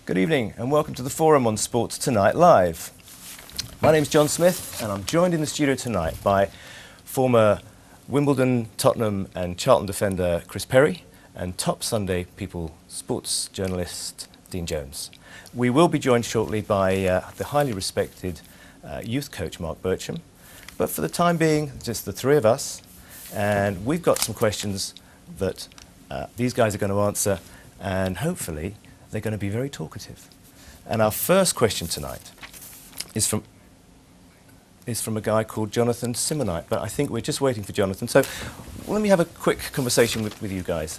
Good evening and welcome to the Forum on Sports Tonight Live. My name's John Smith and I'm joined in the studio tonight by former Wimbledon, Tottenham and Charlton defender Chris Perrie and top Sunday People sports journalist Dean Jones. We will be joined shortly by the highly respected youth coach Marc Bircham, but for the time being just the three of us, and we've got some questions that these guys are going to answer, and hopefully they're going to be very talkative. And our first question tonight is from a guy called Jonathan Simonite, but I think we're just waiting for Jonathan. So let me have a quick conversation with you guys.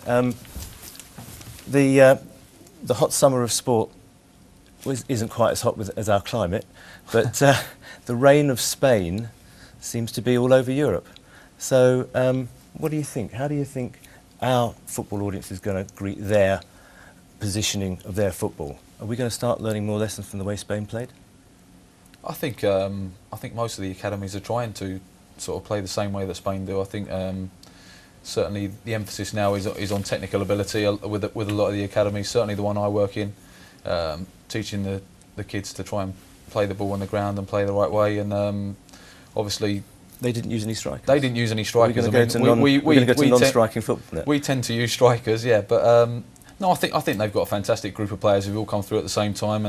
The hot summer of sport isn't quite as hot as our climate, but the reign of Spain seems to be all over Europe. So what do you think? How do you think our football audience is going to greet their positioning of their football? Are we going to start learning more lessons from the way Spain played? I think most of the academies are trying to sort of play the same way that Spain do. I think certainly the emphasis now is on technical ability with a lot of the academies. Certainly the one I work in, teaching the kids to try and play the ball on the ground and play the right way. And obviously they didn't use any strikers. They didn't use any strikers. We're going to go to non-striking football. We tend to use strikers, yeah, but. No, I think they've got a fantastic group of players who've all come through at the same time,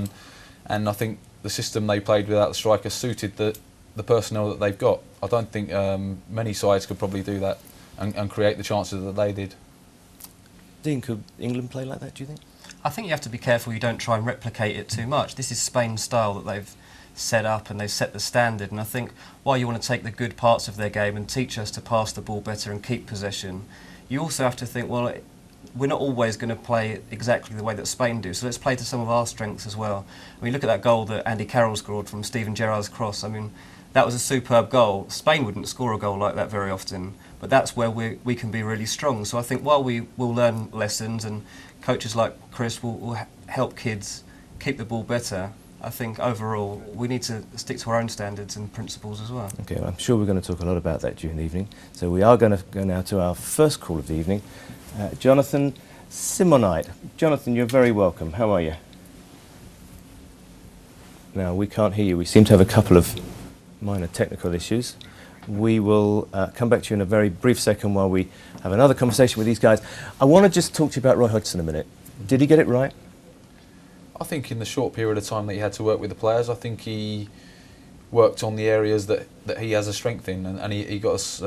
and I think the system they played without the striker suited the personnel that they've got. I don't think many sides could probably do that and create the chances that they did. Dean, could England play like that, do you think? I think you have to be careful you don't try and replicate it too much. This is Spain's style that they've set up and they've set the standard, and I think while you want to take the good parts of their game and teach us to pass the ball better and keep possession, you also have to think, well, we're not always going to play exactly the way that Spain do, so let's play to some of our strengths as well. I mean, look at that goal that Andy Carroll scored from Steven Gerrard's cross. I mean, that was a superb goal. Spain wouldn't score a goal like that very often, but that's where we can be really strong. So I think while we will learn lessons and coaches like Chris will help kids keep the ball better, I think overall we need to stick to our own standards and principles as well. Okay, well, I'm sure we're going to talk a lot about that during the evening. So we are going to go now to our first call of the evening. Jonathan Simonite. Jonathan, you're very welcome. How are you? Now, we can't hear you. We seem to have a couple of minor technical issues. We will come back to you in a very brief second while we have another conversation with these guys. I want to just talk to you about Roy Hodgson a minute. Did he get it right? I think in the short period of time that he had to work with the players, I think he worked on the areas that he has a strength in, and he got us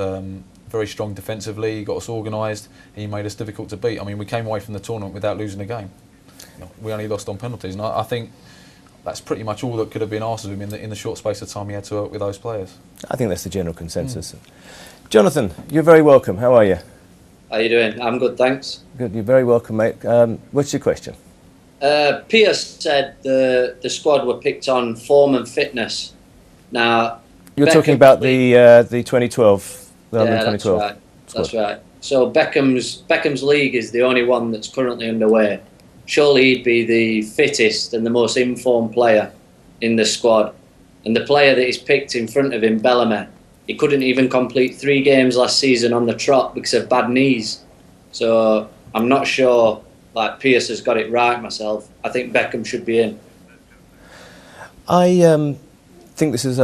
very strong defensively, he got us organised, he made us difficult to beat. I mean, we came away from the tournament without losing a game. We only lost on penalties, and I think that's pretty much all that could have been asked of him in the short space of time he had to work with those players. I think that's the general consensus. Jonathan, you're very welcome. How are you? How are you doing? I'm good, thanks. Good, you're very welcome, mate. What's your question? Pierce said the squad were picked on form and fitness. Now, you're talking about the 2012. Yeah, that's right. That's right. So Beckham's league is the only one that's currently underway. Surely he'd be the fittest and the most informed player in the squad. And the player that is picked in front of him, Bellamy, he couldn't even complete 3 games last season on the trot because of bad knees. So I'm not sure like Pierce has got it right myself. I think Beckham should be in. I think this has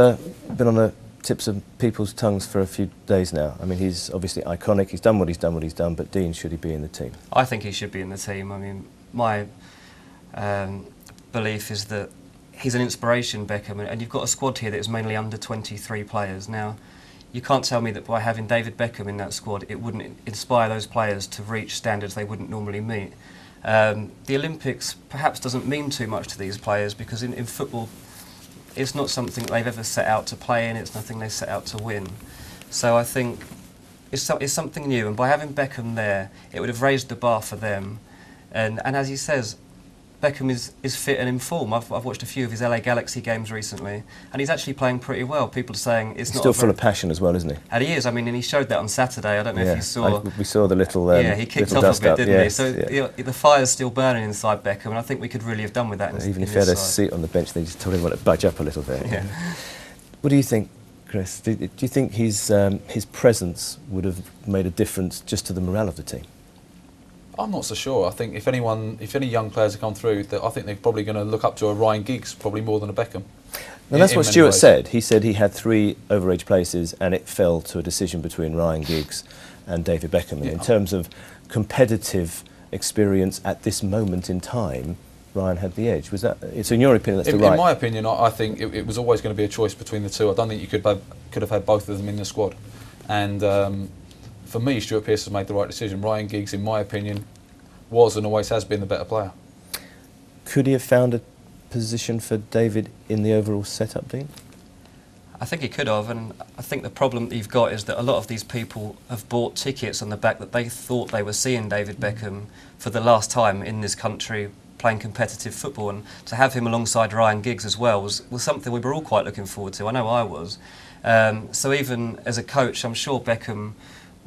been on the tips of people's tongues for a few days now. I mean, he's obviously iconic. He's done what he's done, but Dean, should he be in the team? I think he should be in the team. I mean, my belief is that he's an inspiration, Beckham, and you've got a squad here that is mainly under 23 players. Now, you can't tell me that by having David Beckham in that squad, it wouldn't inspire those players to reach standards they wouldn't normally meet. The Olympics perhaps doesn't mean too much to these players because in football, it's not something they've ever set out to play in, it's nothing they set out to win. So I think it's something new, and by having Beckham there, it would have raised the bar for them. And as he says, Beckham is fit and in form. I've watched a few of his LA Galaxy games recently, and he's actually playing pretty well. People are saying it's he's not still full of passion as well, isn't he? And he is. I mean, and he showed that on Saturday. I don't know if you saw. We saw the little yeah, he kicked off a bit, didn't he? So the fire's still burning inside Beckham, and I think we could really have done with that. Even if he had a seat on the bench, they just told him to budge up a little bit. Yeah. What do you think, Chris? Do you think his presence would have made a difference just to the morale of the team? I'm not so sure. I think if any young players have come through, I think they're probably going to look up to a Ryan Giggs probably more than a Beckham. Now that's what Stuart said. He said he had 3 overage places and it fell to a decision between Ryan Giggs and David Beckham. And in terms of competitive experience at this moment in time, Ryan had the edge. Was that? So in your opinion, that's the right? In my opinion, I think it was always going to be a choice between the two. I don't think you could have had both of them in the squad. And for me, Stuart Pearce has made the right decision. Ryan Giggs, in my opinion, was and always has been the better player. Could he have found a position for David in the overall setup, Dean? I think he could have, and I think the problem that you've got is that a lot of these people have bought tickets on the back that they thought they were seeing David Beckham for the last time in this country playing competitive football, and to have him alongside Ryan Giggs as well was something we were all quite looking forward to. I know I was. So even as a coach, I'm sure Beckham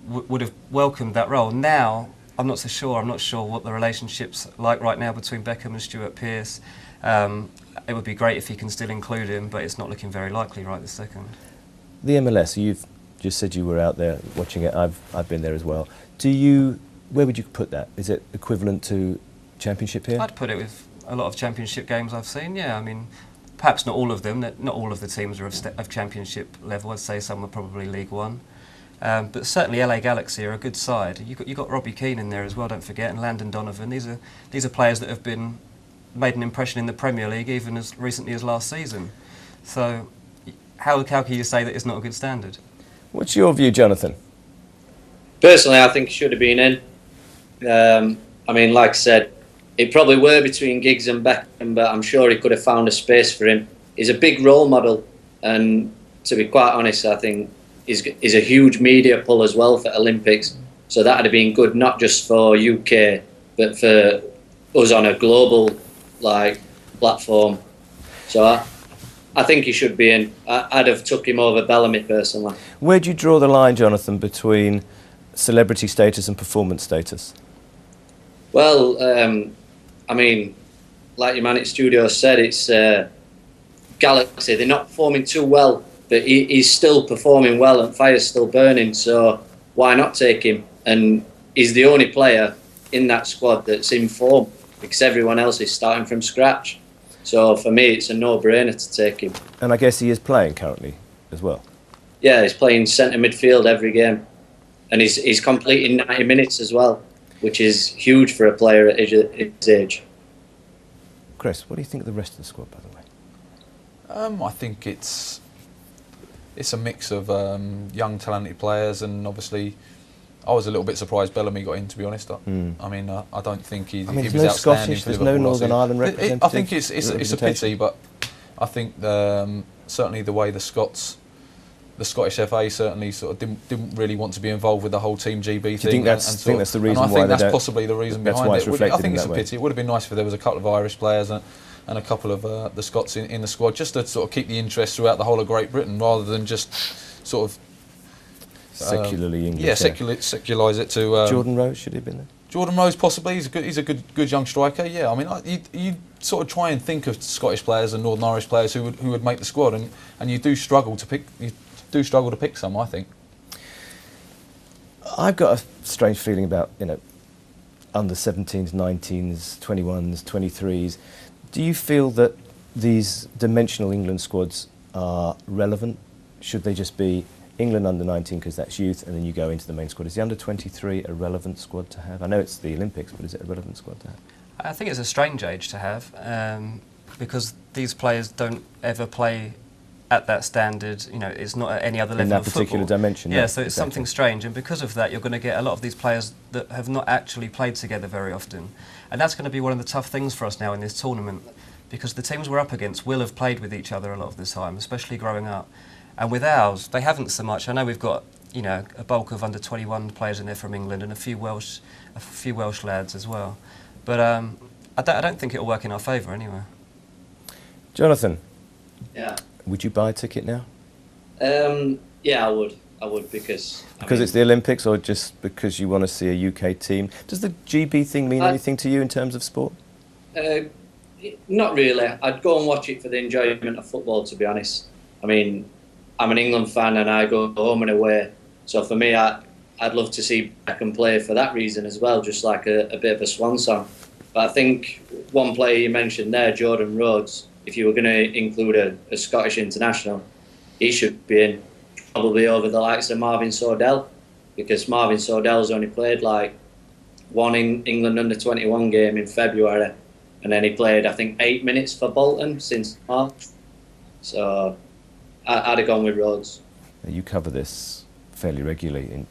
would have welcomed that role. Now, I'm not so sure. I'm not sure what the relationship's like right now between Beckham and Stuart Pearce. It would be great if he can still include him, but it's not looking very likely right this second. The MLS, you've just said you were out there watching it. I've been there as well. Where would you put that? Is it equivalent to Championship here? I'd put it with a lot of Championship games I've seen, yeah. I mean, perhaps not all of them. Not all of the teams are of Championship level. I'd say some are probably League One. But certainly LA Galaxy are a good side. You've got Robbie Keane in there as well, don't forget, and Landon Donovan. These are players that have made an impression in the Premier League even as recently as last season. So how can you say that it's not a good standard? What's your view, Jonathan? Personally, I think he should have been in. I mean, like I said, it probably were between Giggs and Beckham, but I'm sure he could have found a space for him. He's a big role model, and to be quite honest, I think he's a huge media pull as well for Olympics. So that'd have been good, not just for UK, but for us on a global platform. So I think he should be in. I'd have took him over Bellamy personally. Where do you draw the line, Jonathan, between celebrity status and performance status? Well, I mean, like your man at Studio said, it's Galaxy. They're not performing too well, but he's still performing well and fire's still burning. So why not take him? And he's the only player in that squad that's in form, because everyone else is starting from scratch. So for me, it's a no-brainer to take him. And I guess he is playing currently as well. Yeah, he's playing centre midfield every game, and he's completing 90 minutes as well, which is huge for a player at his age. Chris, what do you think of the rest of the squad, by the way? I think it's a mix of young, talented players, and obviously, I was a little bit surprised Bellamy got in, to be honest. I mean, I don't think he was no outstanding. Scottish, there's no Northern Ireland representative. I think it's a pity, but I think certainly the way the Scottish FA certainly sort of didn't really want to be involved with the whole Team GB thing. Do you think that's the reason why? And I think that's possibly the reason behind it. I think it's a way. pity. It would have been nice if there was a couple of Irish players and a couple of the Scots in the squad, just to sort of keep the interest throughout the whole of Great Britain, rather than just sort of secularly English. Yeah, secularize it to. Jordan Rose, should he have been there? Jordan Rose possibly. He's a good young striker. Yeah, I mean, you sort of try and think of Scottish players and Northern Irish players who would make the squad, and you do struggle to pick some, I think. I've got a strange feeling about under 17s, 19s, 21s, 23s. Do you feel that these dimensional England squads are relevant? Should they just be England under 19 because that's youth, and then you go into the main squad? Is the under 23 a relevant squad to have? I know it's the Olympics, but is it a relevant squad to have? I think it's a strange age to have, because these players don't ever play at that standard. It's not at any other level of football. In that particular dimension. Yeah, so it's something strange, and because of that, you're going to get a lot of these players that have not actually played together very often, and that's going to be one of the tough things for us now in this tournament, because the teams we're up against will have played with each other a lot of the time, especially growing up, and with ours, they haven't so much. I know we've got a bulk of under 21 players in there from England and a few Welsh lads as well, but I don't think it'll work in our favour anyway. Jonathan. Yeah. Would you buy a ticket now? Yeah, I would because it's the Olympics, or just because you want to see a UK team? Does the GB thing mean anything to you in terms of sport? Not really. I'd go and watch it for the enjoyment of football, to be honest. I mean, I'm an England fan and I go home and away. So for me, I'd love to see Beckham play for that reason as well, just like a bit of a swan song. But I think one player you mentioned there, Jordan Rhodes, if you were going to include a Scottish international, he should be in, probably over the likes of Marvin Sordell, because Marvin Sordell's only played like one England under-21 game in February, and then he played, I think, 8 minutes for Bolton since March. So I'd have gone with Rhodes. You cover this fairly regularly in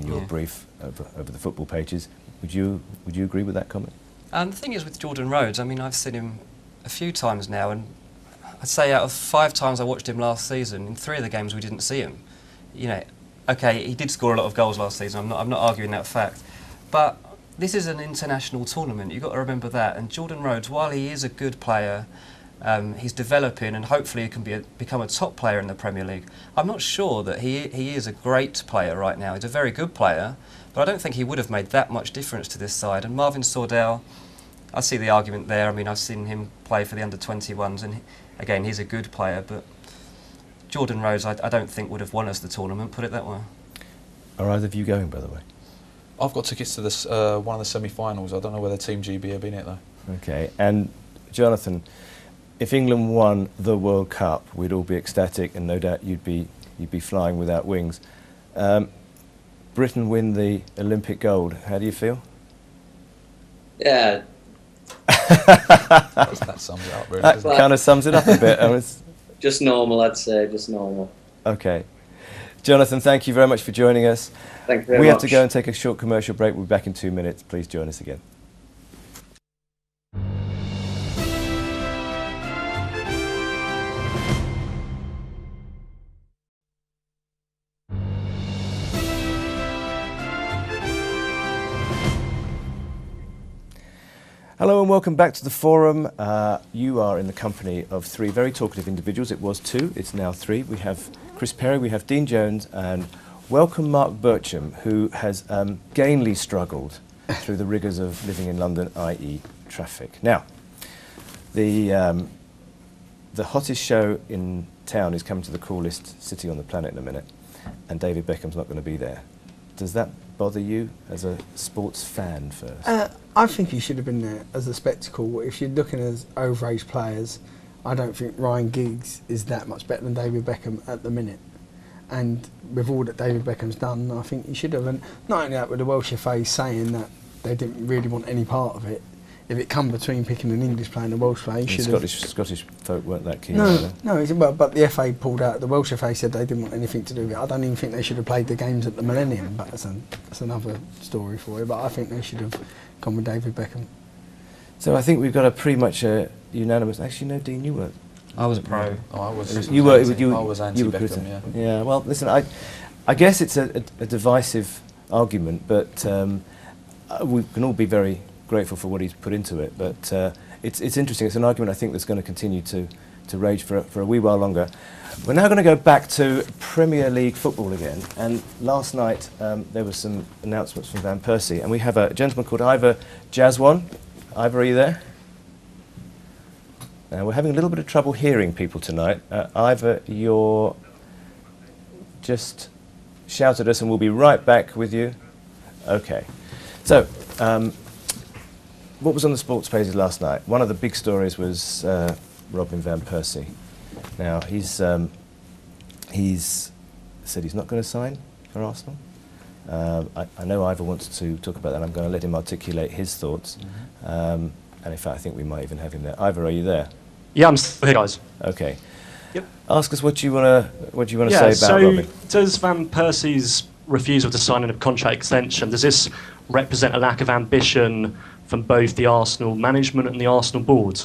your brief over the football pages. Would you agree with that comment? And the thing is with Jordan Rhodes, I mean, I've seen him a few times now, and I'd say out of 5 times I watched him last season, in 3 of the games we didn't see him. You know, okay, he did score a lot of goals last season. I'm not arguing that fact, but this is an international tournament. You've got to remember that. And Jordan Rhodes, while he is a good player, he's developing, and hopefully he can become a top player in the Premier League. I'm not sure that he is a great player right now. He's a very good player, but I don't think he would have made that much difference to this side. And Marvin Sordell, I see the argument there. I mean, I've seen him play for the under-21s, and again, he's a good player, but Jordan Rhodes, I don't think would have won us the tournament, put it that way. Are either of you going, by the way? I've got tickets to this one of the semi-finals. I don't know whether Team GB have been it though. Okay, and Jonathan, if England won the World Cup, we'd all be ecstatic, and no doubt you'd be flying without wings. Britain win the Olympic gold. How do you feel? Yeah. That sums it up, really. That kind of sums it up a bit. I mean, just normal, I'd say, just normal. Okay. Jonathan, thank you very much for joining us. Thank you very much. We have to go and take a short commercial break. We'll be back in 2 minutes. Please join us again. Hello and welcome back to the forum. You are in the company of 3 very talkative individuals. It was 2, it's now 3. We have Chris Perry, we have Dean Jones, and welcome Marc Bircham, who has gainly struggled through the rigours of living in London, i.e. traffic. Now, the hottest show in town is coming to the coolest city on the planet in a minute, and David Beckham's not going to be there. Does that bother you as a sports fan first? I think he should have been there as a spectacle. If you're looking at overage players, I don't think Ryan Giggs is that much better than David Beckham at the minute. And with all that David Beckham's done, I think he should have. And not only that, with the Welsh FA saying that they didn't really want any part of it, if it come between picking an English player and a Welsh player, he should have. Scottish folk weren't that keen. But the FA pulled out. The Welsh FA said they didn't want anything to do with it. I don't even think they should have played the games at the Millennium, but that's another story for you. But I think they should have gone with David Beckham. So I think we've got a pretty much unanimous. Actually, no, Dean, you were. I was a pro. Oh, I was. You were. I was anti-Beckham. Yeah. Yeah. Well, listen. I guess it's a divisive argument, but we can all be very grateful for what he's put into it. But it's interesting. It's an argument I think that's going to continue to rage for a wee while longer. We're now going to go back to Premier League football again. And last night there were some announcements from Van Persie, and we have a gentleman called Ivor Jaswan. Ivor, are you there? Now, we're having a little bit of trouble hearing people tonight. Ivor, you're just shout at us and we'll be right back with you. Okay. So, what was on the sports pages last night? One of the big stories was Robin Van Persie. Now, he's said he's not going to sign for Arsenal. I know Ivor wants to talk about that. I'm going to let him articulate his thoughts. Mm-hmm. And in fact, I think we might even have him there. Ivor, are you there? Yeah, I'm still here, guys. Okay. Yep. Ask us what you want to say about Robin. Does Van Persie's refusal to sign a contract extension, does this represent a lack of ambition from both the Arsenal management and the Arsenal board?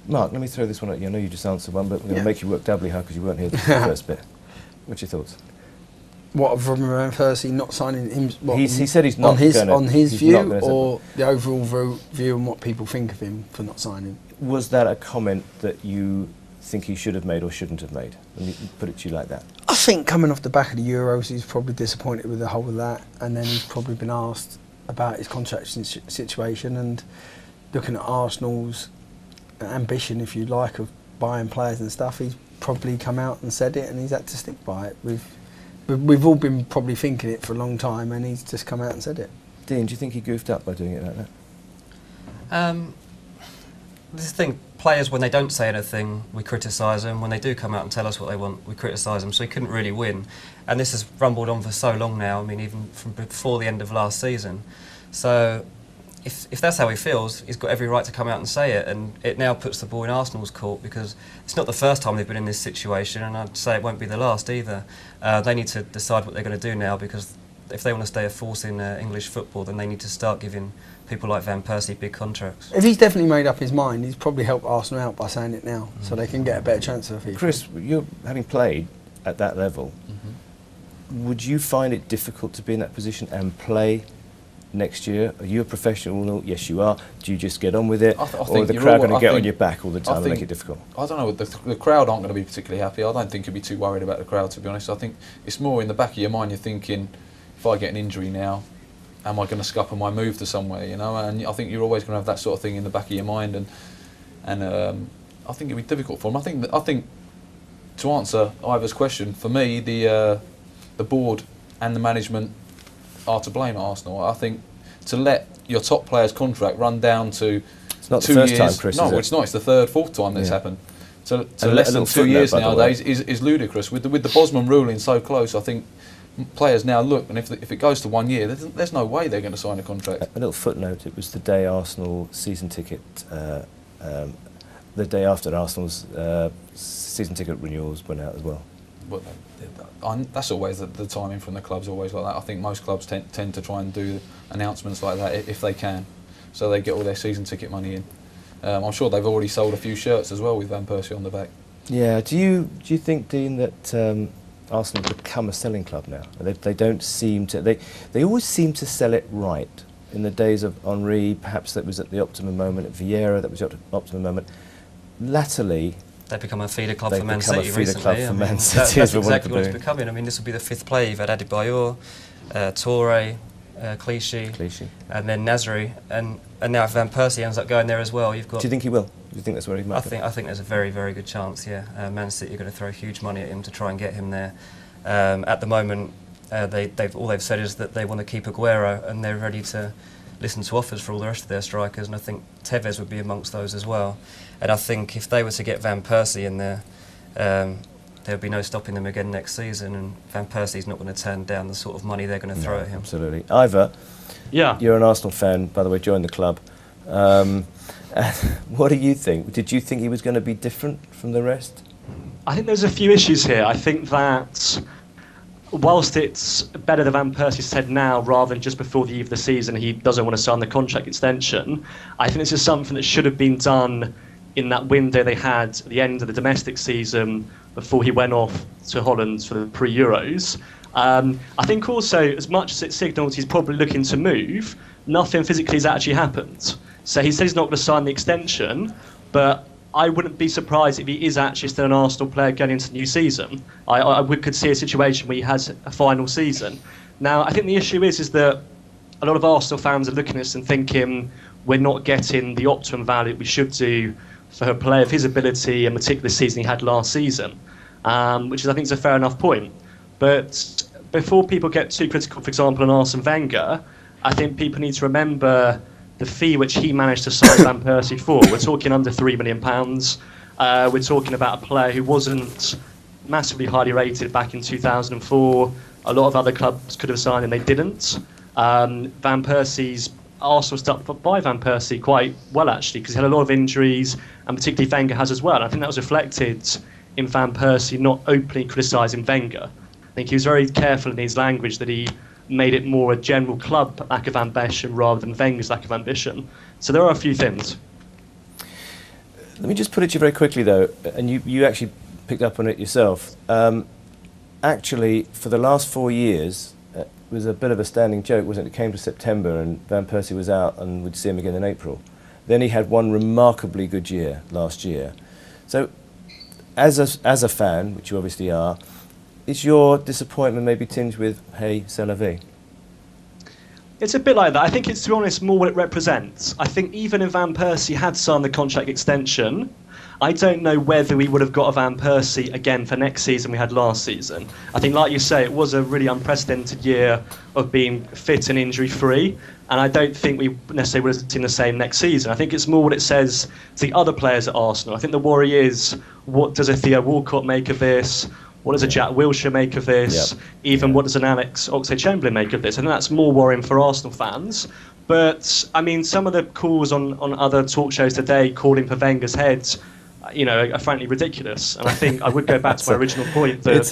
Mark, let me throw this one at you. I know you just answered one, but we're going to make you work doubly hard because you weren't here for the first bit. What's your thoughts? What, of Robin Van Persie not signing him? What, he said he's not on his view, or the overall view and what people think of him for not signing? Was that a comment that you think he should have made or shouldn't have made? Let me put it to you like that. I think coming off the back of the Euros, he's probably disappointed with the whole of that, and then he's probably been asked about his contract situation, and looking at Arsenal's ambition, if you like, of buying players and stuff, he's probably come out and said it, and he's had to stick by it with But we've all been probably thinking it for a long time, and he's just come out and said it. Dean, do you think he goofed up by doing it like that? This thing, players, when they don't say anything, we criticise them. When they do come out and tell us what they want, we criticise them. So he couldn't really win. And this has rumbled on for so long now, I mean, even from before the end of last season. So if that's how he feels, he's got every right to come out and say it. And it now puts the ball in Arsenal's court, because it's not the first time they've been in this situation, and I'd say it won't be the last either. They need to decide what they're going to do now, because if they want to stay a force in English football, then they need to start giving people like Van Persie big contracts. If he's definitely made up his mind, he's probably helped Arsenal out by saying it now, so they can get a better chance of it. Chris, you're having played at that level, would you find it difficult to be in that position and play next year? Are you a professional? Yes, you are. Do you just get on with it, or are the crowd going to get on your back all the time and make it difficult? I don't know. The crowd aren't going to be particularly happy. I don't think you'd be too worried about the crowd, to be honest. I think it's more in the back of your mind. You're thinking, if I get an injury now, am I going to scupper my move to somewhere? You know, and I think you're always going to have that sort of thing in the back of your mind, and I think it'd be difficult for him. I think to answer Ivor's question, for me, the board and the management are to blame at Arsenal. I think to let your top player's contract run down to it's not 2 the first years. time, Chris. No, it's not. It's the third, fourth time that's happened. To And less a than little 2 years footnote, by the nowadays is ludicrous. With the Bosman ruling so close, I think players now look, and if it goes to 1 year, there's no way they're going to sign a contract. A little footnote, it was the day Arsenal season ticket, the day after Arsenal's season ticket renewals went out as well. But that's always the timing from the clubs, always like that. I think most clubs tend to try and do announcements like that if they can, so they get all their season ticket money in. I'm sure they've already sold a few shirts as well with Van Persie on the back. Yeah, do you think, Dean, that Arsenal have become a selling club now? They don't seem to. They always seem to sell it right. In the days of Henry, perhaps that was at the optimum moment. At Vieira, that was at the optimum moment. Latterly, they've become a feeder club for Man City recently. That's exactly what it's becoming. I mean, this will be the fifth play. You've had Adebayor, Toure, Clichy, and then Nasri, and now if Van Persie ends up going there as well, you've got. Do you think he will? Do you think that's where he might go? I think there's a very, very good chance. Yeah, Man City are going to throw huge money at him to try and get him there. At the moment, they've said is that they want to keep Aguero, and they're ready to listen to offers for all the rest of their strikers, and I think Tevez would be amongst those as well. And I think if they were to get Van Persie in there, there would be no stopping them again next season, and Van Persie's not going to turn down the sort of money they're going to throw at him. Absolutely. Ivor, you're an Arsenal fan, by the way, joined the club. What do you think? Did you think he was going to be different from the rest? I think there's a few issues here. I think that whilst it's better that Van Persie said now rather than just before the eve of the season he doesn't want to sign the contract extension, I think this is something that should have been done in that window they had at the end of the domestic season before he went off to Holland for the pre-Euros. I think also, as much as it signals he's probably looking to move, nothing physically has actually happened. So he said he's not going to sign the extension, but I wouldn't be surprised if he is actually still an Arsenal player going into the new season. I could see a situation where he has a final season. Now, I think the issue is that a lot of Arsenal fans are looking at this and thinking we're not getting the optimum value we should do for a player of his ability, and particularly the season he had last season, which is, I think, is a fair enough point. But before people get too critical, for example, on Arsene Wenger, I think people need to remember the fee which he managed to sign Van Persie for. We're talking under £3 million. We're talking about a player who wasn't massively highly rated back in 2004. A lot of other clubs could have signed and they didn't. Arsenal stuck by Van Persie quite well, actually, because he had a lot of injuries, and particularly Wenger has as well. And I think that was reflected in Van Persie not openly criticising Wenger. I think he was very careful in his language that he made it more a general club lack of ambition rather than Wenger's lack of ambition. So there are a few things. Let me just put it to you very quickly, though, and you actually picked up on it yourself. Actually, for the last 4 years, it was a bit of a standing joke, wasn't it? It came to September and Van Persie was out and we'd see him again in April. Then he had one remarkably good year last year. So, as a fan, which you obviously are, is your disappointment maybe tinged with, hey, c'est la vie? It's a bit like that. I think it's, to be honest, more what it represents. I think even if Van Persie had signed the contract extension, I don't know whether we would have got a Van Persie again for next season we had last season. I think, like you say, it was a really unprecedented year of being fit and injury-free, and I don't think we necessarily would have seen the same next season. I think it's more what it says to the other players at Arsenal. I think the worry is, what does a Theo Walcott make of this? What does a Jack Wilshere make of this? Even what does an Alex Oxlade-Chamberlain make of this? I think that's more worrying for Arsenal fans. But, I mean, some of the calls on other talk shows today calling for Wenger's head, are frankly ridiculous. And I think I would go back to my original point that... That's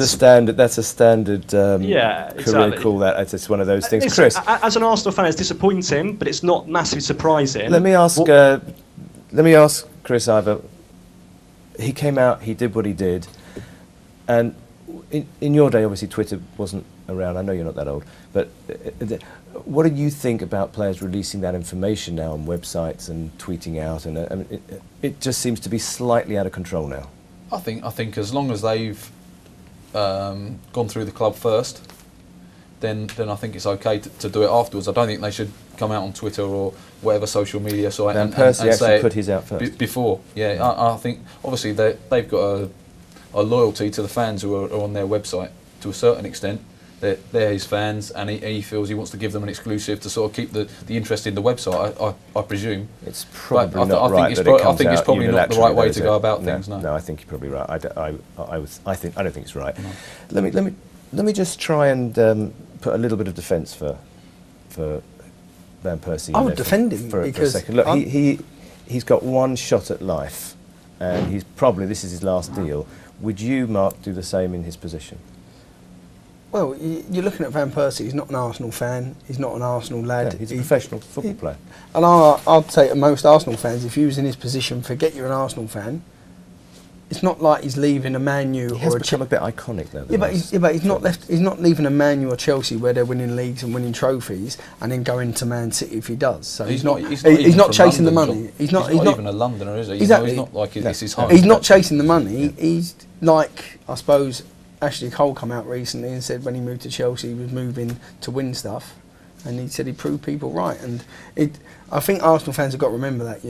a standard career call. It's one of those things. Chris? As an Arsenal fan, it's disappointing, but it's not massively surprising. Let me ask Chris Ivor. He came out, he did what he did, and in your day, obviously, Twitter wasn't around. I know you're not that old, but what do you think about players releasing that information now on websites and tweeting out? And it just seems to be slightly out of control now. I think as long as they've gone through the club first, then I think it's okay to do it afterwards. I don't think they should come out on Twitter or whatever social media site and Persie and say put his out first before. Yeah, I think obviously they've got a loyalty to the fans who are on their website to a certain extent. They're his fans, and he feels he wants to give them an exclusive to sort of keep the interest in the website. I presume it's probably not right. I think it's probably not the right way to go about things. No, I think you're probably right. I don't think it's right. No. Let me just try and put a little bit of defence for Van Persie. I would defend him for a second. Look, he's got one shot at life, and this is his last deal. Would you, Mark, do the same in his position? Well, you're looking at Van Persie. He's not an Arsenal fan. He's not an Arsenal lad. Yeah, he's a professional football player. And I'd say to most Arsenal fans, if you was in his position, forget you're an Arsenal fan. It's not like he's leaving a Man U or become a bit iconic though. But he's not left. He's not leaving a Man U or Chelsea where they're winning leagues and winning trophies, and then going to Man City if he does. So he's not chasing the money. He's not even a Londoner, is he? Exactly. He's not like this is home. He's not chasing the money. He's like, I suppose, Ashley Cole come out recently and said when he moved to Chelsea he was moving to win stuff, and he said he proved people right. And I think Arsenal fans have got to remember that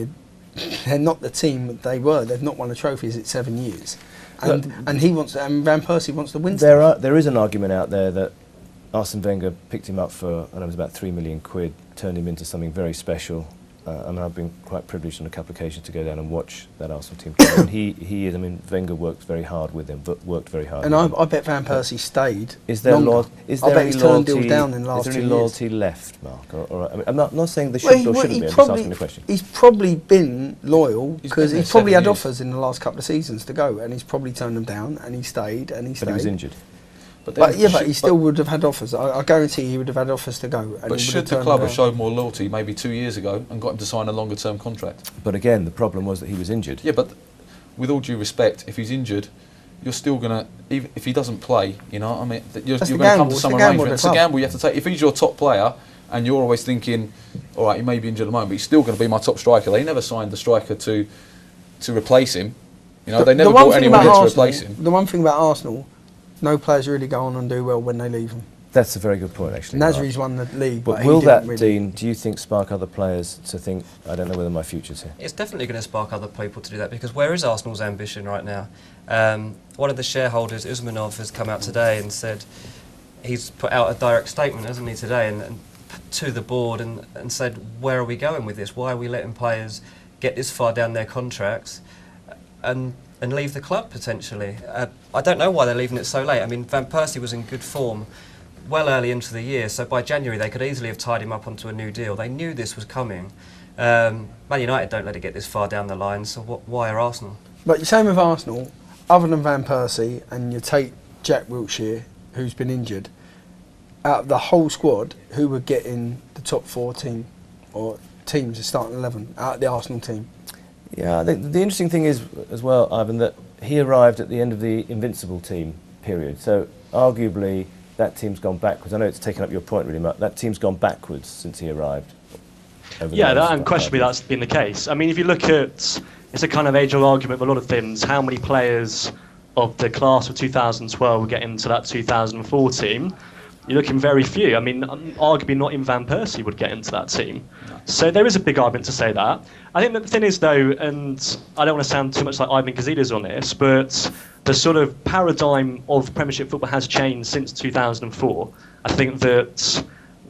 they're not the team that they were. They've not won a trophy in 7 years, and Van Persie wants to win. There is an argument out there that Arsene Wenger picked him up for, I know it was about £3 million, turned him into something very special. I've been quite privileged on a couple of occasions to go down and watch that Arsenal team play. And he is. I mean, Wenger worked very hard with him, but worked very hard. And I bet Van Persie stayed. Is there longer. I bet he's turned deals down in the last 2 years. Is there any loyalty left, Mark? I mean, I'm not saying there should or shouldn't be. I'm just asking the question. He's probably been loyal because he's probably had offers in the last couple of seasons to go, and he's probably turned them down, and he stayed, and he stayed. But he was injured. But he still would have had offers. I guarantee he would have had offers to go. But should the club have showed more loyalty maybe 2 years ago and got him to sign a longer term contract? But again, the problem was that he was injured. Yeah, but with all due respect, if he's injured, you're still going to, even if he doesn't play, you're going to come to some arrangement. It's a gamble you have to take. If he's your top player and you're always thinking, all right, he may be injured at the moment, but he's still going to be my top striker. They never signed the striker to replace him. They never brought anyone in to replace him. The one thing about Arsenal, no players really go on and do well when they leave them. That's a very good point, actually. Nasri's won the league, but will that, Dean, do you think, spark other players to think, I don't know whether my future's here? It's definitely going to spark other people to do that, because where is Arsenal's ambition right now? One of the shareholders, Usmanov, has come out today and said, he's put out a direct statement, hasn't he, today, and to the board and said, where are we going with this? Why are we letting players get this far down their contracts and leave the club potentially? I don't know why they're leaving it so late. I mean, Van Persie was in good form well early into the year, so by January they could easily have tied him up onto a new deal. They knew this was coming. Man United don't let it get this far down the line, so why are Arsenal? But the same with Arsenal, other than Van Persie, and you take Jack Wilshere, who's been injured, out of the whole squad, who would get in the top 4 team, or teams, the starting 11, out of the Arsenal team? Yeah, the interesting thing is, as well, Ivan, that he arrived at the end of the Invincible team period. So, arguably, that team's gone backwards. I know it's taken up your point, really, Mark. That team's gone backwards since he arrived. Yeah, unquestionably that's been the case. I mean, if you look at, it's a kind of age-old argument with a lot of things, how many players of the class of 2012 will get into that 2004 team. you're looking very few. I mean, arguably not even Van Persie would get into that team. So there is a big argument to say that. I think that the thing is, though, and I don't want to sound too much like Ivan Gazidis on this, but the sort of paradigm of Premiership football has changed since 2004. I think that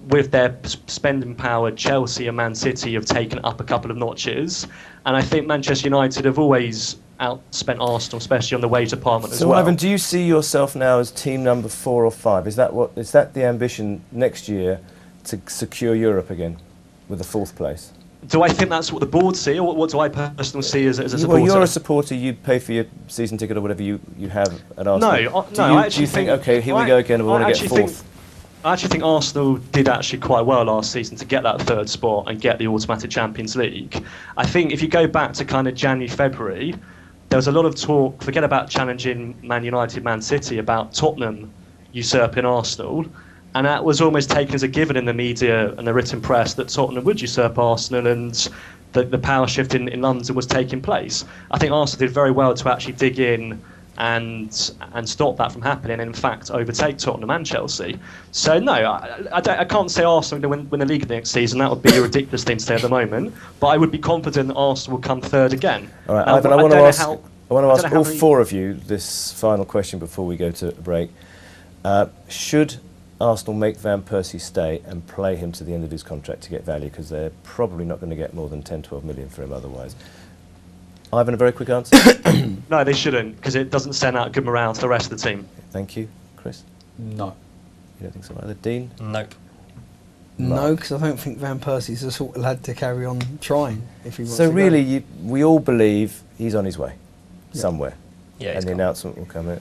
with their spending power, Chelsea and Man City have taken up a couple of notches, and I think Manchester United have always outspent Arsenal, especially on the wage department as well. So, Ivan, do you see yourself now as team number 4 or 5? Is that the ambition next year, to secure Europe again with the 4th place? Do I think that's what the board see, or what do I personally see as a supporter? Well, you're a supporter. You pay for your season ticket or whatever you have at Arsenal. Do you think, okay, here we go again, we want to get 4th? I actually think Arsenal did actually quite well last season to get that 3rd spot and get the automatic Champions League. I think if you go back to kind of January, February, there was a lot of talk, forget about challenging Man United, Man City, about Tottenham usurping Arsenal. And that was almost taken as a given in the media and the written press that Tottenham would usurp Arsenal, and the power shift in London was taking place. I think Arsenal did very well to actually dig in and stop that from happening, and in fact overtake Tottenham and Chelsea. So no, I can't say Arsenal will win the league next season. That would be a ridiculous thing to say at the moment. But I would be confident that Arsenal will come 3rd again. All right, Ivan, I want to ask all 4 of you this final question before we go to a break. Should Arsenal make Van Persie stay and play him to the end of his contract to get value, because they're probably not going to get more than 10-12 million for him otherwise? Ivan, a very quick answer. No, they shouldn't, because it doesn't send out good morale to the rest of the team. Thank you. Chris? No. You don't think so either? Dean? Nope. No, because I don't think Van Persie's the sort of lad to carry on trying if he wants so to really, we all believe he's on his way somewhere. Yeah, and the announcement will come in.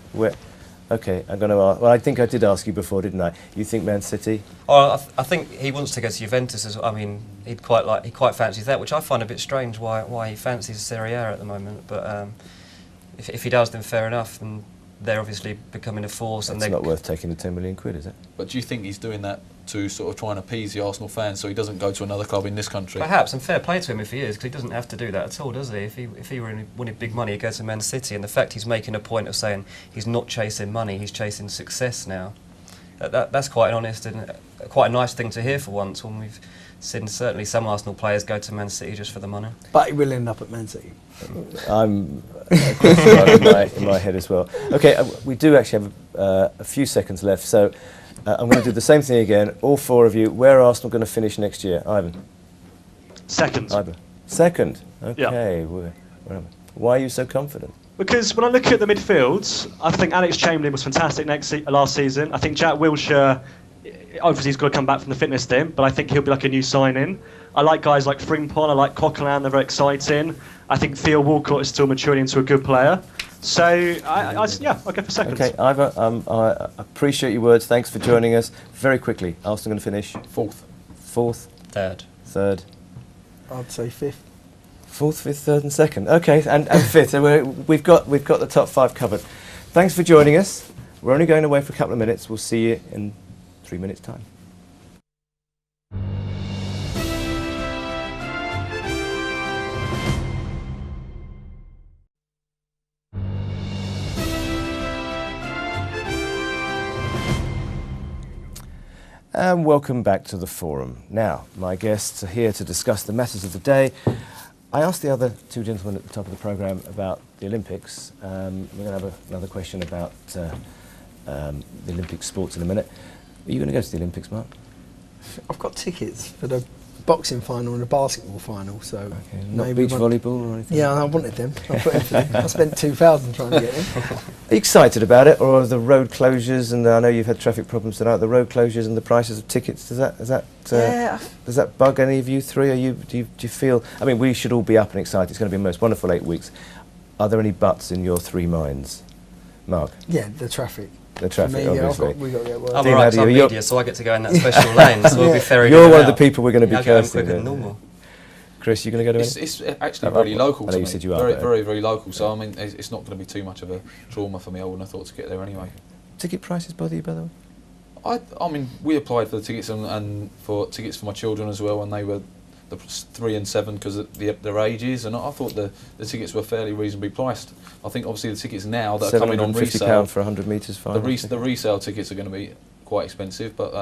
Okay, I'm going to ask. Well, I think I did ask you before, didn't I? You think Man City? Oh, I think he wants to go to Juventus as well. I mean, he quite fancies that, which I find a bit strange. Why he fancies Serie A at the moment? But if he does, then fair enough. And they're obviously becoming a force. It's not worth taking the 10 million quid, is it? But do you think he's doing that to sort of try and appease the Arsenal fans so he doesn't go to another club in this country? Perhaps, and fair play to him if he is, because he doesn't have to do that at all, does he? If he really wanted big money, he'd go to Man City, and the fact he's making a point of saying he's not chasing money, he's chasing success now, that's quite an honest and quite a nice thing to hear for once, when we've seen certainly some Arsenal players go to Man City just for the money. But he will end up at Man City. I'm in my head as well. Okay, we do actually have a few seconds left, so I'm going to do the same thing again. All 4 of you, where are Arsenal going to finish next year? Ivan? 2nd. Ivan? 2nd? Okay. Yeah. Why are you so confident? Because when I look at the midfield, I think Alex Chamberlain was fantastic last season. I think Jack Wilshere, obviously he's got to come back from the fitness stint, but I think he'll be like a new signing. I like guys like Frimpong, I like Coquelin, they're very exciting. I think Theo Walcott is still maturing into a good player. So, I'll go for 2nd. Okay, Ivan, I appreciate your words. Thanks for joining us. Very quickly, Arsenal going to finish? 4th. 4th? 3rd. 3rd? I'd say 5th. 4th, 5th, 3rd and 2nd. Okay, and 5th. So we've got the top 5 covered. Thanks for joining us. We're only going away for a couple of minutes. We'll see you in 3 minutes' time. And welcome back to the forum. Now, my guests are here to discuss the matters of the day. I asked the other 2 gentlemen at the top of the programme about the Olympics. We're going to have another question about the Olympic sports in a minute. Are you going to go to the Olympics, Mark? I've got tickets for the boxing final and the basketball final, so okay. Not beach volleyball or anything? Yeah, I wanted them. I put in for them. I spent 2,000 trying to get them. Are you excited about it, or are the road closures, and I know you've had traffic problems tonight, the road closures and the prices of tickets, does that bug any of you 3? Do you feel, I mean, we should all be up and excited, it's going to be the most wonderful 8 weeks. Are there any buts in your 3 minds? Mark? Yeah, the traffic. The traffic, me, obviously. We got to get work. I'm alright, I'm media, so I get to go in that special lane, so we'll be ferried in You're and one of the out. people we're going to be cursing. Quicker than normal. Chris, you going to go to any? It's actually really local I know to you me. said you are. Very, very, very local. So I mean, it's not going to be too much of a trauma for me. I wouldn't have thought to get there anyway. Ticket prices bother you, by the way? I mean, we applied for the tickets and for tickets for my children as well, and they were the 3 and 7 because of their ages, and I thought the tickets were fairly reasonably priced. I think obviously the tickets now that are coming on resale, £750 for 100 metres final. The resale tickets are going to be quite expensive, but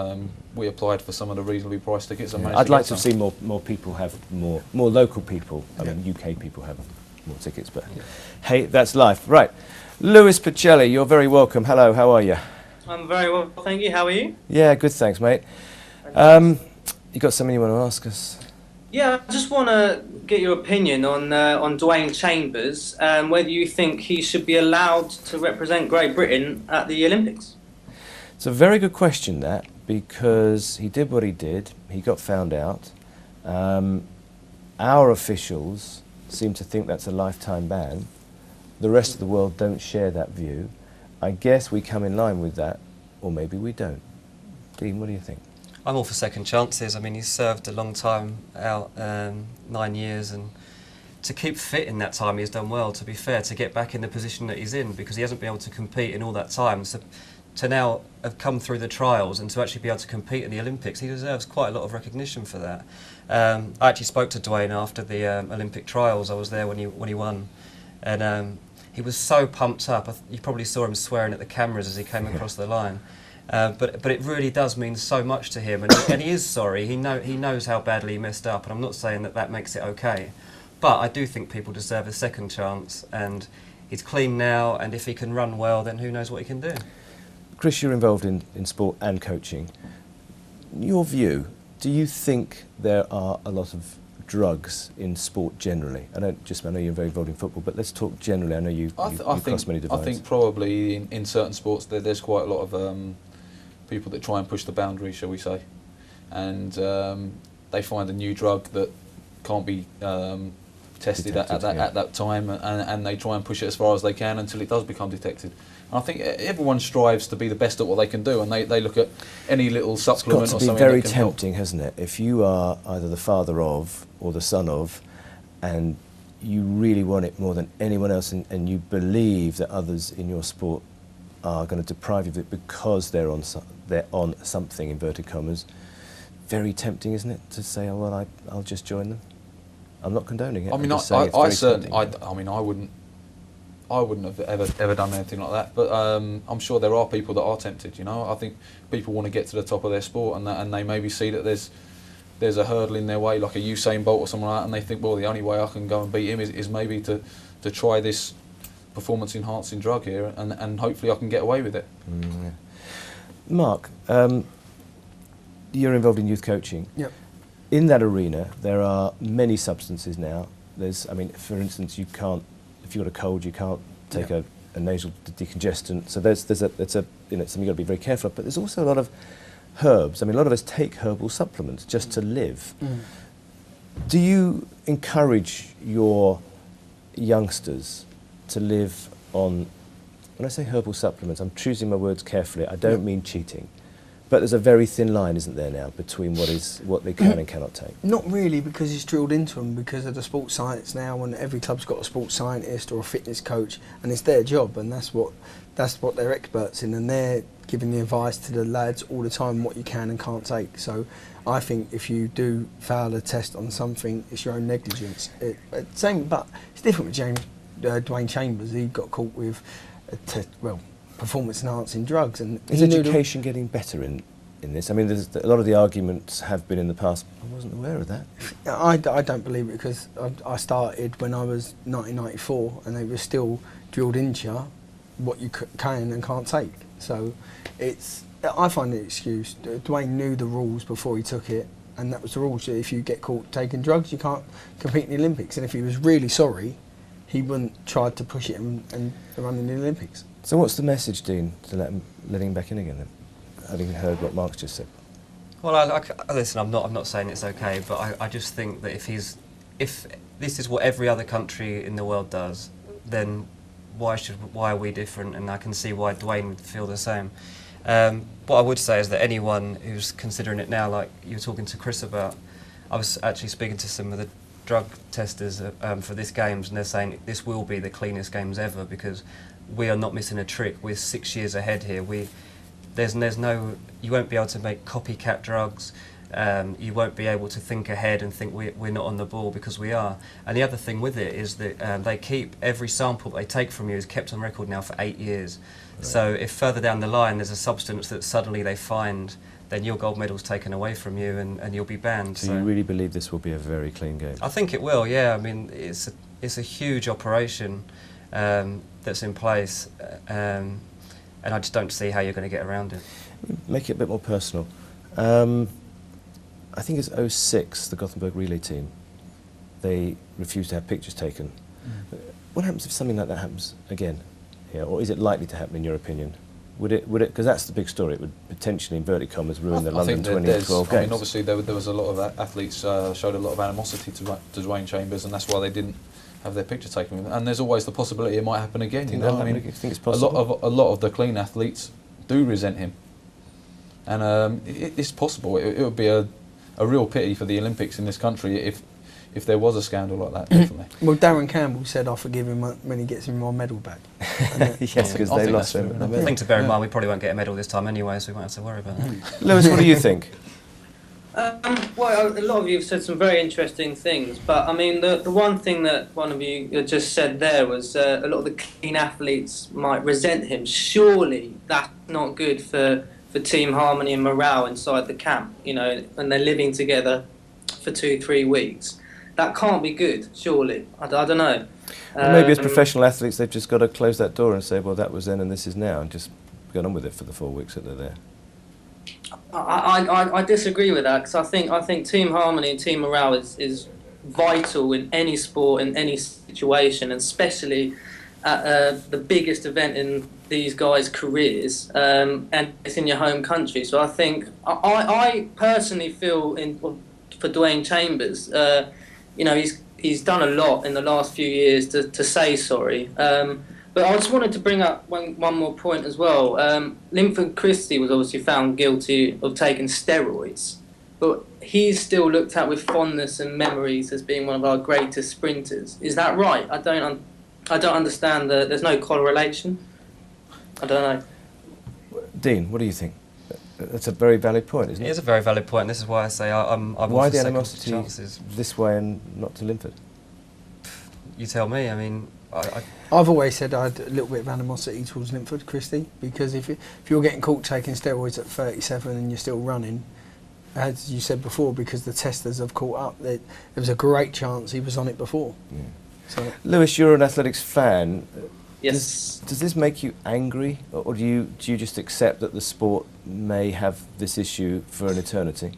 we applied for some of the reasonably priced tickets. And managed I'd to like get to some. see more people have more local people. I mean, UK people have more tickets, but hey, that's life. Right, Lewis Pacelli, you're very welcome. Hello, how are you? I'm very well, thank you. How are you? Yeah, good, thanks, mate. You got something you want to ask us? Yeah, I just want to get your opinion on Dwayne Chambers, whether you think he should be allowed to represent Great Britain at the Olympics. It's a very good question, that, because he did what he did. He got found out. Our officials seem to think that's a lifetime ban. The rest of the world don't share that view. I guess we come in line with that, or maybe we don't. Dean, what do you think? I'm all for second chances. I mean, he's served a long time out, 9 years, and to keep fit in that time, he's done well, to be fair, to get back in the position that he's in, because he hasn't been able to compete in all that time. So to now have come through the trials and to actually be able to compete in the Olympics, he deserves quite a lot of recognition for that. I actually spoke to Dwayne after the Olympic trials. I was there when he won, and he was so pumped up. You probably saw him swearing at the cameras as he came across the line. But it really does mean so much to him, and he is sorry. He knows how badly he messed up, and I'm not saying that makes it okay. But I do think people deserve a second chance, and he's clean now, and if he can run well, then who knows what he can do. Chris, you're involved in sport and coaching. Your view, do you think there are a lot of drugs in sport generally? I know you're very involved in football, but let's talk generally. I know you cross many divides. I think probably in certain sports there's quite a lot of people that try and push the boundaries, shall we say, and they find a new drug that can't be tested at that time, and they try and push it as far as they can until it does become detected. And I think everyone strives to be the best at what they can do, and they look at any little supplement or something. It's got to be very tempting, hasn't it? If you are either the father of or the son of, and you really want it more than anyone else, and you believe that others in your sport are going to deprive you of it because they're on something, inverted commas. Very tempting, isn't it, to say, oh well, I'll just join them. I'm not condoning it. I mean, I wouldn't have ever done anything like that. But I'm sure there are people that are tempted. You know, I think people want to get to the top of their sport, and they maybe see that there's a hurdle in their way, like a Usain Bolt or someone like that, and they think, well, the only way I can go and beat him is maybe to try this performance-enhancing drug here, and hopefully I can get away with it. Yeah. Mark, you're involved in youth coaching. Yep. In that arena, there are many substances now. I mean, for instance, if you've got a cold, you can't take a nasal decongestant. So that's something you've got to be very careful of. But there's also a lot of herbs. I mean, a lot of us take herbal supplements just to live. Mm. Do you encourage your youngsters to live on, when I say herbal supplements, I'm choosing my words carefully, I don't mean cheating, but there's a very thin line, isn't there now, between what they can and cannot take? Not really, because it's drilled into them because of the sports science now, and every club's got a sports scientist or a fitness coach, and it's their job, and that's what they're experts in, and they're giving the advice to the lads all the time what you can and can't take. So I think if you do fail a test on something, it's your own negligence. But it's different with Dwayne Chambers. He got caught with performance enhancing drugs, and is education getting better in this? I mean, a lot of the arguments have been in the past. I wasn't aware of that. I don't believe it, because I started when I was 1994, and they were still drilled into you what you can and can't take. So I find it an excuse. Dwayne knew the rules before he took it, and that was the rules. If you get caught taking drugs, you can't compete in the Olympics. And if he was really sorry, he wouldn't try to push it and run in the Olympics. So what's the message, Dean, to letting him back in again then, having heard what Mark's just said? Well, listen, I'm not saying it's okay, but I just think that if this is what every other country in the world does, then why are we different? And I can see why Dwayne would feel the same. What I would say is that anyone who's considering it now, like you were talking to Chris about, I was actually speaking to some of the drug testers for this games, and they're saying this will be the cleanest games ever, because we are not missing a trick. We're 6 years ahead here. You won't be able to make copycat drugs. You won't be able to think ahead and think we're not on the ball, because we are. And the other thing with it is that they keep every sample they take from you is kept on record now for 8 years. Right. So if further down the line there's a substance that suddenly they find, then your gold medal's taken away from you and you'll be banned. So you really believe this will be a very clean game? I think it will, yeah. I mean, it's a huge operation that's in place, and I just don't see how you're going to get around it. Make it a bit more personal. I think it's 06, the Gothenburg relay team. They refused to have pictures taken. What happens if something like that happens again here, or is it likely to happen in your opinion? Would it? Because that's the big story. It would potentially, inverted commas, ruin the London 2012 games. I mean, obviously there was a lot of athletes showed a lot of animosity to Dwayne Chambers, and that's why they didn't have their picture taken with him. And there's always the possibility it might happen again. You know, I mean, you think it's possible? A lot of the clean athletes do resent him, and it's possible. It would be a real pity for the Olympics in this country if there was a scandal like that, definitely. Well, Darren Campbell said, "I'll forgive him when he gets him my medal back." Yes, because they lost him. I think to bear in mind, we probably won't get a medal this time anyway, so we won't have to worry about that. Lewis, what do you think? Well, a lot of you have said some very interesting things, but I mean, the one thing that one of you just said there was a lot of the clean athletes might resent him. Surely that's not good for team harmony and morale inside the camp, you know, when they're living together for 2-3 weeks. That can't be good, surely. I don't know. Well, maybe as professional athletes, they've just got to close that door and say, well, that was then and this is now, and just get on with it for the 4 weeks that they're there. I disagree with that, because I think team harmony and team morale is vital in any sport, in any situation, and especially at the biggest event in these guys' careers, and it's in your home country. So I think I personally feel for Dwayne Chambers, you know, he's done a lot in the last few years to say sorry. But I just wanted to bring up one more point as well. Linford Christie was obviously found guilty of taking steroids, but he's still looked at with fondness and memories as being one of our greatest sprinters. Is that right? I don't understand. There's no correlation. I don't know. Dean, what do you think? That's a very valid point, isn't it? It is a very valid point. This is why I say I'm why the animosity this way and not to Linford? You tell me. I mean, I've always said I had a little bit of animosity towards Linford Christie, because if you're getting caught taking steroids at 37 and you're still running, as you said before, because the testers have caught up, there was a great chance he was on it before. Yeah. So, Lewis, you're an athletics fan. Yes. Does this make you angry, or do you just accept that the sport may have this issue for an eternity?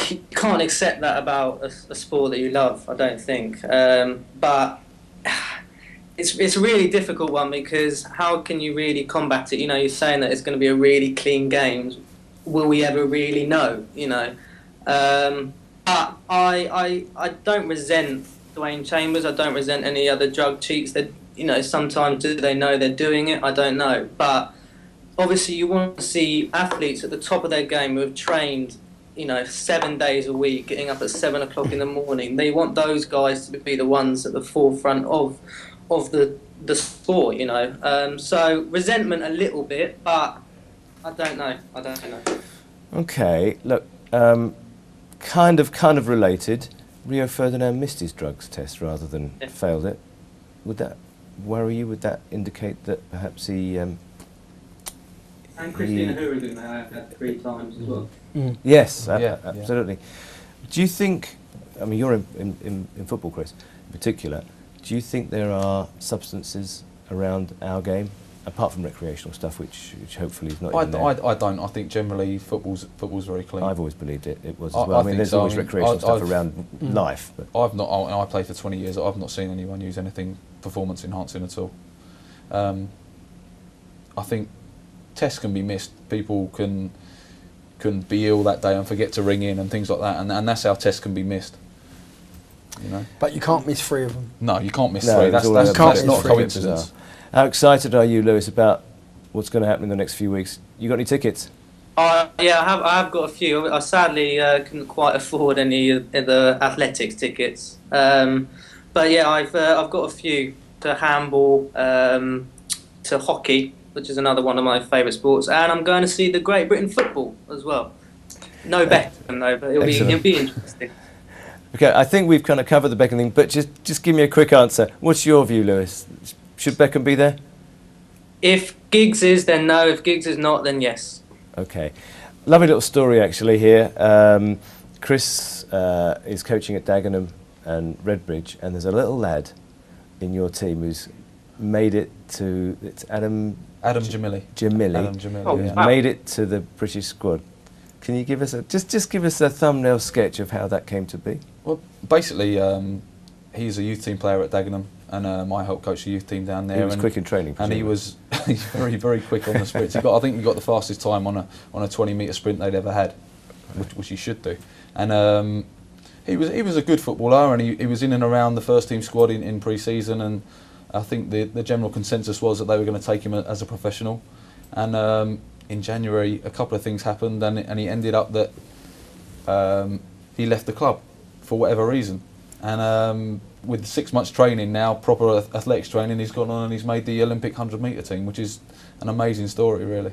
You can't accept that about a sport that you love, I don't think. But it's a really difficult one, because how can you really combat it? You know, you're saying that it's going to be a really clean game. Will we ever really know? You know, but I don't resent Dwayne Chambers. I don't resent any other drug cheats. That, you know, sometimes do they know they're doing it? I don't know. But obviously, you want to see athletes at the top of their game who have trained, you know, 7 days a week, getting up at 7 o'clock in the morning. They want those guys to be the ones at the forefront of the sport, you know. So resentment a little bit, but I don't know. Okay, look, kind of related. Rio Ferdinand missed his drugs test rather than failed it. Would that worry you? Would that indicate that perhaps he... and Christina Hourigan had 3 times as well. Yes, absolutely. Do you think, I mean, you're in football, Chris, in particular, do you think there are substances around our game, apart from recreational stuff, which hopefully is not even there? I don't. I think generally football's very clean. I've always believed it was as well. I mean, there's always recreational stuff around life. But I've not, and I played for 20 years, I've not seen anyone use anything performance enhancing at all. I think tests can be missed. People can be ill that day and forget to ring in and things like that, and that's how tests can be missed. You know? But you can't miss 3 of them. No, you can't miss 3. That's not a coincidence. How excited are you, Lewis, about what's going to happen in the next few weeks? You got any tickets? Yeah, I have got a few. I sadly couldn't quite afford any of the athletics tickets. But yeah, I've got a few to handball, to hockey, which is another one of my favourite sports, and I'm going to see the Great Britain football as well. No Beckham though, but it'll be interesting. Okay, I think we've kind of covered the Beckham thing, but just give me a quick answer. What's your view, Lewis? Should Beckham be there? If Giggs is, then no. If Giggs is not, then yes. Okay. Lovely little story actually here. Chris is coaching at Dagenham and Redbridge, and there's a little lad in your team who's made it to, it's Adam Jamili. Adam Jamili. Oh, who's wow. made it to the British squad. Can you give us just give us a thumbnail sketch of how that came to be? Well, basically, he's a youth team player at Dagenham, and I helped coach the youth team down there. He was quick in training, and he was he's very, very quick on the sprints. I think he got the fastest time on a 20-metre sprint they'd ever had, which he should do. And he was a good footballer, and he was in and around the first team squad in pre-season, and I think the general consensus was that they were going to take him as a professional. And in January, a couple of things happened, and he ended up that he left the club for whatever reason. And with 6 months training now, proper athletics training, he's gone on and he's made the Olympic 100-metre team, which is an amazing story, really.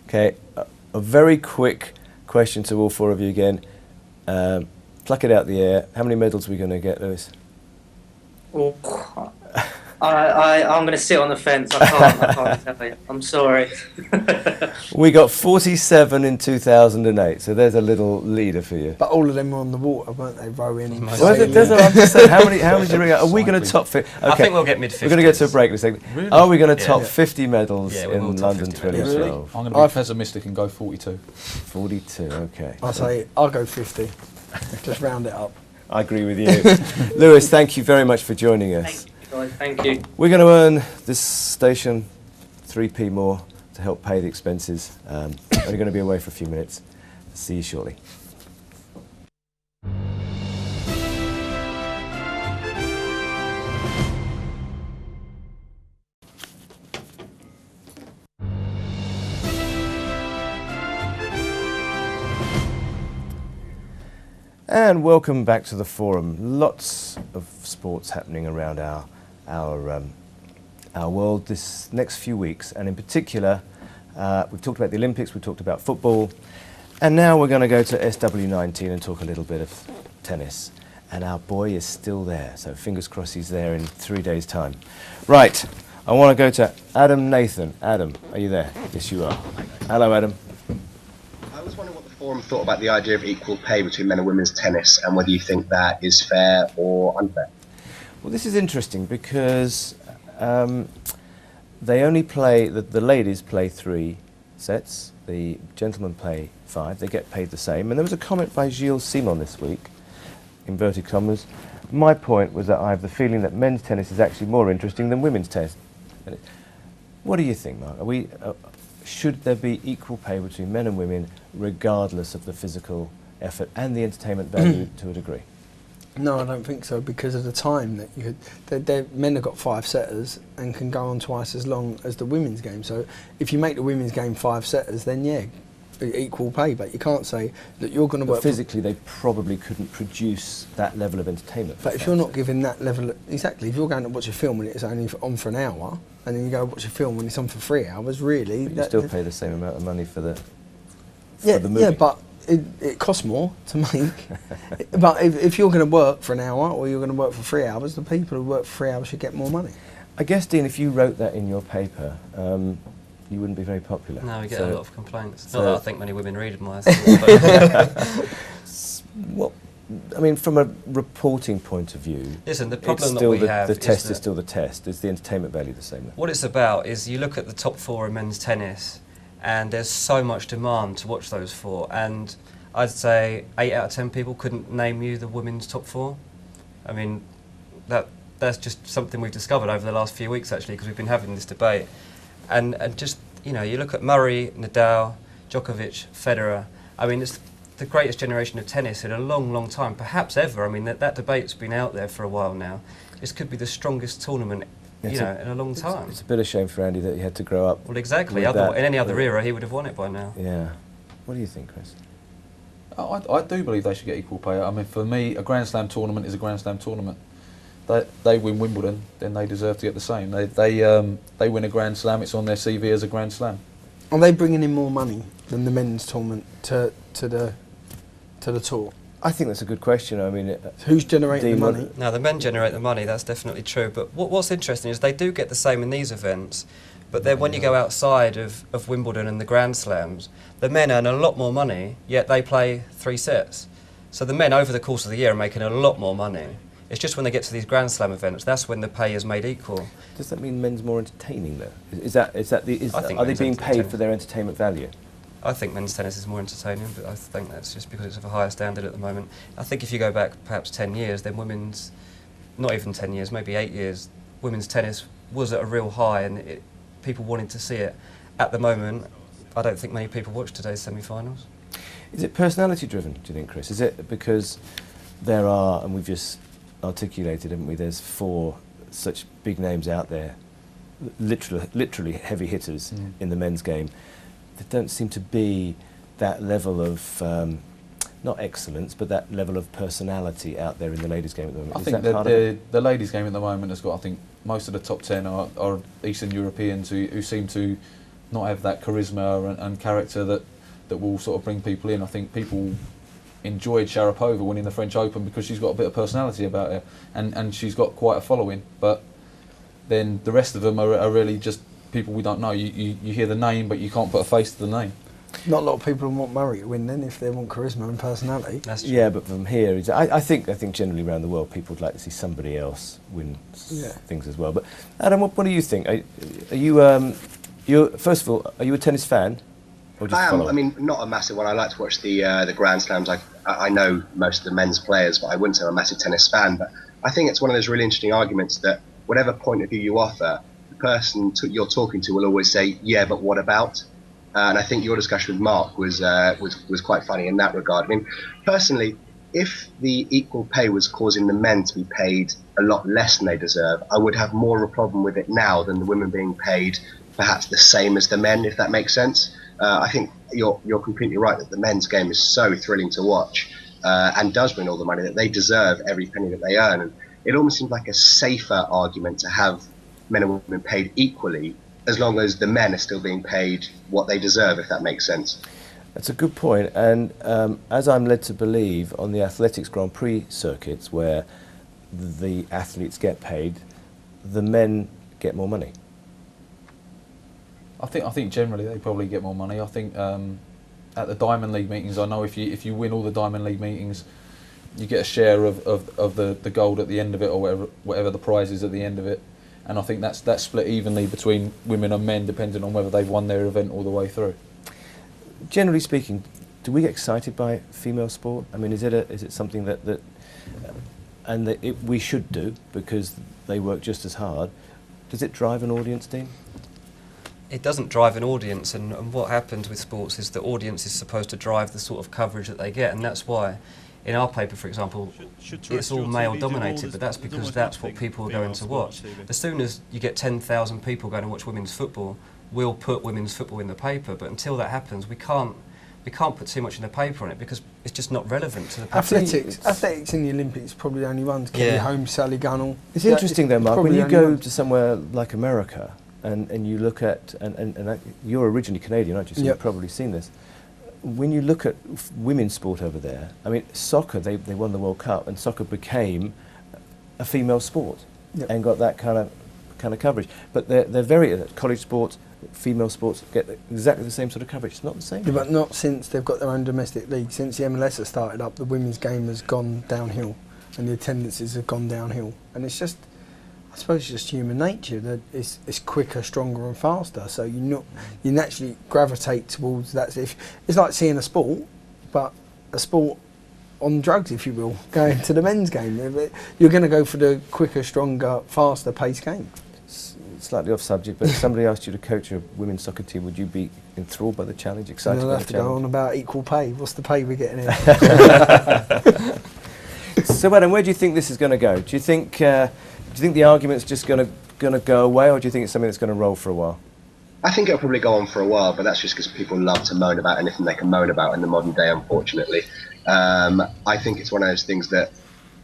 Okay, a very quick question to all four of you again. Pluck it out the air. How many medals are we going to get, Lewis? Oh, I'm going to sit on the fence. I can't tell you. I'm sorry. We got 47 in 2008, so there's a little leader for you. But all of them were on the water, weren't they? Rowing. Well, Well, sailing. I'm just saying, how many do you ring out? Are we going to top 50? Okay. I think we'll get mid-50s. We're going to go to a break in a second. Really? Are we going to top Yeah. 50 medals Yeah, we will in top London 50 medals. 2012? I'm going to be pessimistic and go 42. 42, okay. I say I'll go 50. Just round it up. I agree with you. Lewis, thank you very much for joining us. Thank you. We're going to earn this station 3p more to help pay the expenses. Only going to be away for a few minutes. See you shortly. And welcome back to the forum. Lots of sports happening around our world this next few weeks, and in particular, we've talked about the Olympics, we've talked about football, and now we're going to go to SW19 and talk a little bit of tennis. And our boy is still there, so fingers crossed he's there in 3 days' time. Right, I want to go to Adam Nathan. Adam, are you there? Yes, you are. Hello, Adam. I was wondering what the forum thought about the idea of equal pay between men and women's tennis, and whether you think that is fair or unfair. Well, this is interesting because they only play, the ladies play 3 sets, the gentlemen play 5, they get paid the same. And there was a comment by Gilles Simon this week, inverted commas. My point was that I have the feeling that men's tennis is actually more interesting than women's tennis. What do you think, Mark? Should there be equal pay between men and women, regardless of the physical effort and the entertainment value to a degree? No, I don't think so, because of the time that you could. Men have got 5 setters and can go on twice as long as the women's game. So if you make the women's game 5 setters, then yeah, equal pay. But you can't say that you're going to work. Physically, they probably couldn't produce that level of entertainment. But if you're not giving that level, exactly, if you're going to watch a film and it's only on for an hour, and then you go watch a film when it's on for 3 hours, really, But you still pay the same amount of money for the movie. Yeah, but it costs more to make. But if you're going to work for an hour or you're going to work for 3 hours, the people who work for 3 hours should get more money. I guess, Dean, if you wrote that in your paper, you wouldn't be very popular. No, we get a lot of complaints. so Not that I think many women read my Well, I mean, from a reporting point of view, Listen, the it's problem that still we the, have the is test that is still the test. Is the entertainment value the same? what it's about is you look at the top 4 in men's tennis, and there's so much demand to watch those 4, and I'd say 8 out of 10 people couldn't name you the women's top 4. I mean, that's just something we've discovered over the last few weeks, actually, because we've been having this debate. And just, you know, you look at Murray, Nadal, Djokovic, Federer. I mean, it's the greatest generation of tennis in a long, long time, perhaps ever. I mean, that debate's been out there for a while now. This could be the strongest tournament, in a long time. It's a bit of a shame for Andy that he had to grow up. Well, exactly. with that. In any other era, he would have won it by now. Yeah. What do you think, Chris? I do believe they should get equal pay. I mean, for me, a Grand Slam tournament is a Grand Slam tournament. They win Wimbledon, then they deserve to get the same. They win a Grand Slam, it's on their CV as a Grand Slam. Are they bringing in more money than the men's tournament to the tour? I think that's a good question. I mean, Who's generating the Dean, money? Now, the men generate the money, that's definitely true. But what's interesting is they do get the same in these events. But then when you go outside of Wimbledon and the Grand Slams, the men earn a lot more money, yet they play 3 sets. So the men over the course of the year are making a lot more money. It's just when they get to these Grand Slam events, that's when the pay is made equal. does that mean men's more entertaining though? Are they men's being paid entertaining. for their entertainment value? I think men's tennis is more entertaining, but I think that's just because it's of a higher standard at the moment. I think if you go back perhaps 10 years, then women's, not even 10 years, maybe 8 years, women's tennis was at a real high and people wanted to see it. At the moment, I don't think many people watch today's semi-finals. Is it personality driven, do you think, Chris? Is it because there are, and we've just articulated, haven't we, there's 4 such big names out there, literally heavy hitters in the men's game. There don't seem to be that level of, not excellence, but that level of personality out there in the ladies' game at the moment. I think that the ladies' game at the moment has got, I think, most of the top 10 are Eastern Europeans who seem to not have that charisma and character that will sort of bring people in. I think people enjoyed Sharapova winning the French Open because she's got a bit of personality about her and she's got quite a following. But then the rest of them are really just people we don't know. You hear the name, but you can't put a face to the name. Not a lot of people want Murray to win then if they want charisma and personality. That's true. Yeah, but from here, I think generally around the world people would like to see somebody else win things as well. But Adam, what do you think? Are you first of all, are you a tennis fan? Or just I am. follow? I mean, not a massive one. I like to watch the Grand Slams. I know most of the men's players, but I wouldn't say I'm a massive tennis fan. But I think it's one of those really interesting arguments that whatever point of view you offer, the person you're talking to will always say, "Yeah, but what about?" And I think your discussion with Marc was quite funny in that regard. I mean, personally, if the equal pay was causing the men to be paid a lot less than they deserve, I would have more of a problem with it now than the women being paid perhaps the same as the men, if that makes sense. I think you're completely right that the men's game is so thrilling to watch and does win all the money, that they deserve every penny that they earn. And it almost seems like a safer argument to have men and women paid equally, as long as the men are still being paid what they deserve, if that makes sense. That's a good point. And as I'm led to believe, on the athletics Grand Prix circuits where the athletes get paid, the men get more money. I think generally they probably get more money. I think at the Diamond League meetings, I know if you win all the Diamond League meetings, you get a share of the gold at the end of it, or whatever the prize is at the end of it. And I think that's split evenly between women and men, depending on whether they've won their event all the way through. Generally speaking, do we get excited by female sport? I mean, is it something that we should do because they work just as hard? Does it drive an audience, Dean? It doesn't drive an audience, and what happens with sports is the audience is supposed to drive the sort of coverage that they get, and that's why in our paper, for example, it's all male dominated, but that's because that's what people are going to watch. As soon as you get 10,000 people going to watch women's football, we'll put women's football in the paper, but until that happens, we can't put too much in the paper on it because it's just not relevant to the paper. Athletics in the Olympics probably only runs Kelly Holmes, Sally Gunnell. It's interesting though, Marc, when you go to somewhere like America and you look at, and you're originally Canadian, aren't you? So you've probably seen this. When you look at women's sport over there, I mean, soccer, they won the World Cup, and soccer became a female sport and got that kind of coverage. But they're very, college sports, female sports get exactly the same sort of coverage. It's not the same. Yeah, but not since they've got their own domestic league. Since the MLS has started up, the women's game has gone downhill and the attendances have gone downhill. And it's just, I suppose, just human nature that it's quicker, stronger and faster. So you naturally gravitate towards that. It's like seeing a sport, but a sport on drugs, if you will, going to the men's game. You're going to go for the quicker, stronger, faster paced game. Slightly off subject, but if somebody asked you to coach a women's soccer team, would you be enthralled by the challenge, excited by the challenge? You'll have to go on about equal pay. What's the pay we're getting here? So, Adam, where do you think this is going to go? Do you think the argument's just going to go away, or do you think it's something that's going to roll for a while? I think it'll probably go on for a while, but that's just because people love to moan about anything they can moan about in the modern day, unfortunately. I think it's one of those things that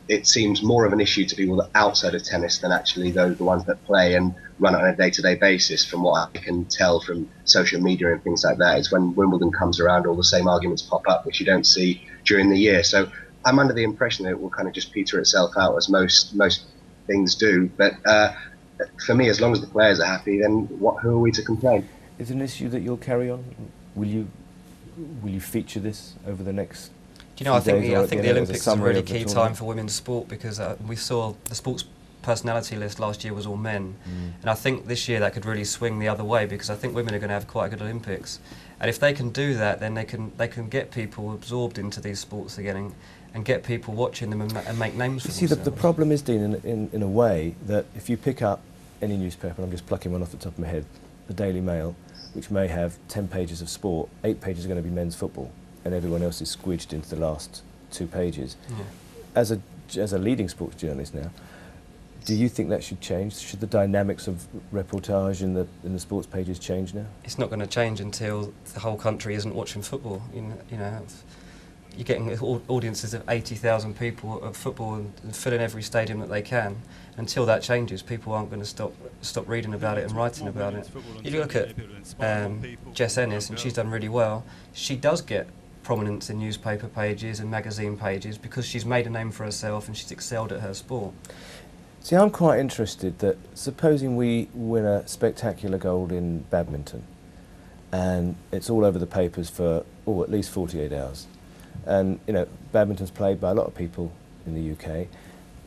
it seems more of an issue to people that outside of tennis than actually the ones that play and run it on a day-to-day basis. From what I can tell from social media and things like that, it's when Wimbledon comes around, all the same arguments pop up, which you don't see during the year. So I'm under the impression that it will kind of just peter itself out, as most things do. But for me, as long as the players are happy, then who are we to complain? Is it an issue that you'll carry on? Will you feature this over the next? Do you know, I think few days, or the at the end Olympics of is a the really summary of the key time tournament? for women's sport, because we saw the sports personality list last year was all men, and I think this year that could really swing the other way, because I think women are going to have quite a good Olympics, and if they can do that, then they can get people absorbed into these sports again and get people watching them and make names for You see, themselves. the problem is, Dean, in a way, that if you pick up any newspaper, and I'm just plucking one off the top of my head, the Daily Mail, which may have 10 pages of sport, 8 pages are going to be men's football, and everyone else is squidged into the last 2 pages. Yeah. As a leading sports journalist now, do you think that should change? Should the dynamics of reportage in the sports pages change now? It's not going to change until the whole country isn't watching football. You know, you're getting audiences of 80,000 people at football and filling every stadium that they can. Until that changes, people aren't going to stop reading about it and writing about it. You look at Jess Ennis, and she's done really well. She does get prominence in newspaper pages and magazine pages because she's made a name for herself and she's excelled at her sport. See, I'm quite interested that, supposing we win a spectacular gold in badminton, and it's all over the papers for at least 48 hours, and badminton's played by a lot of people in the UK.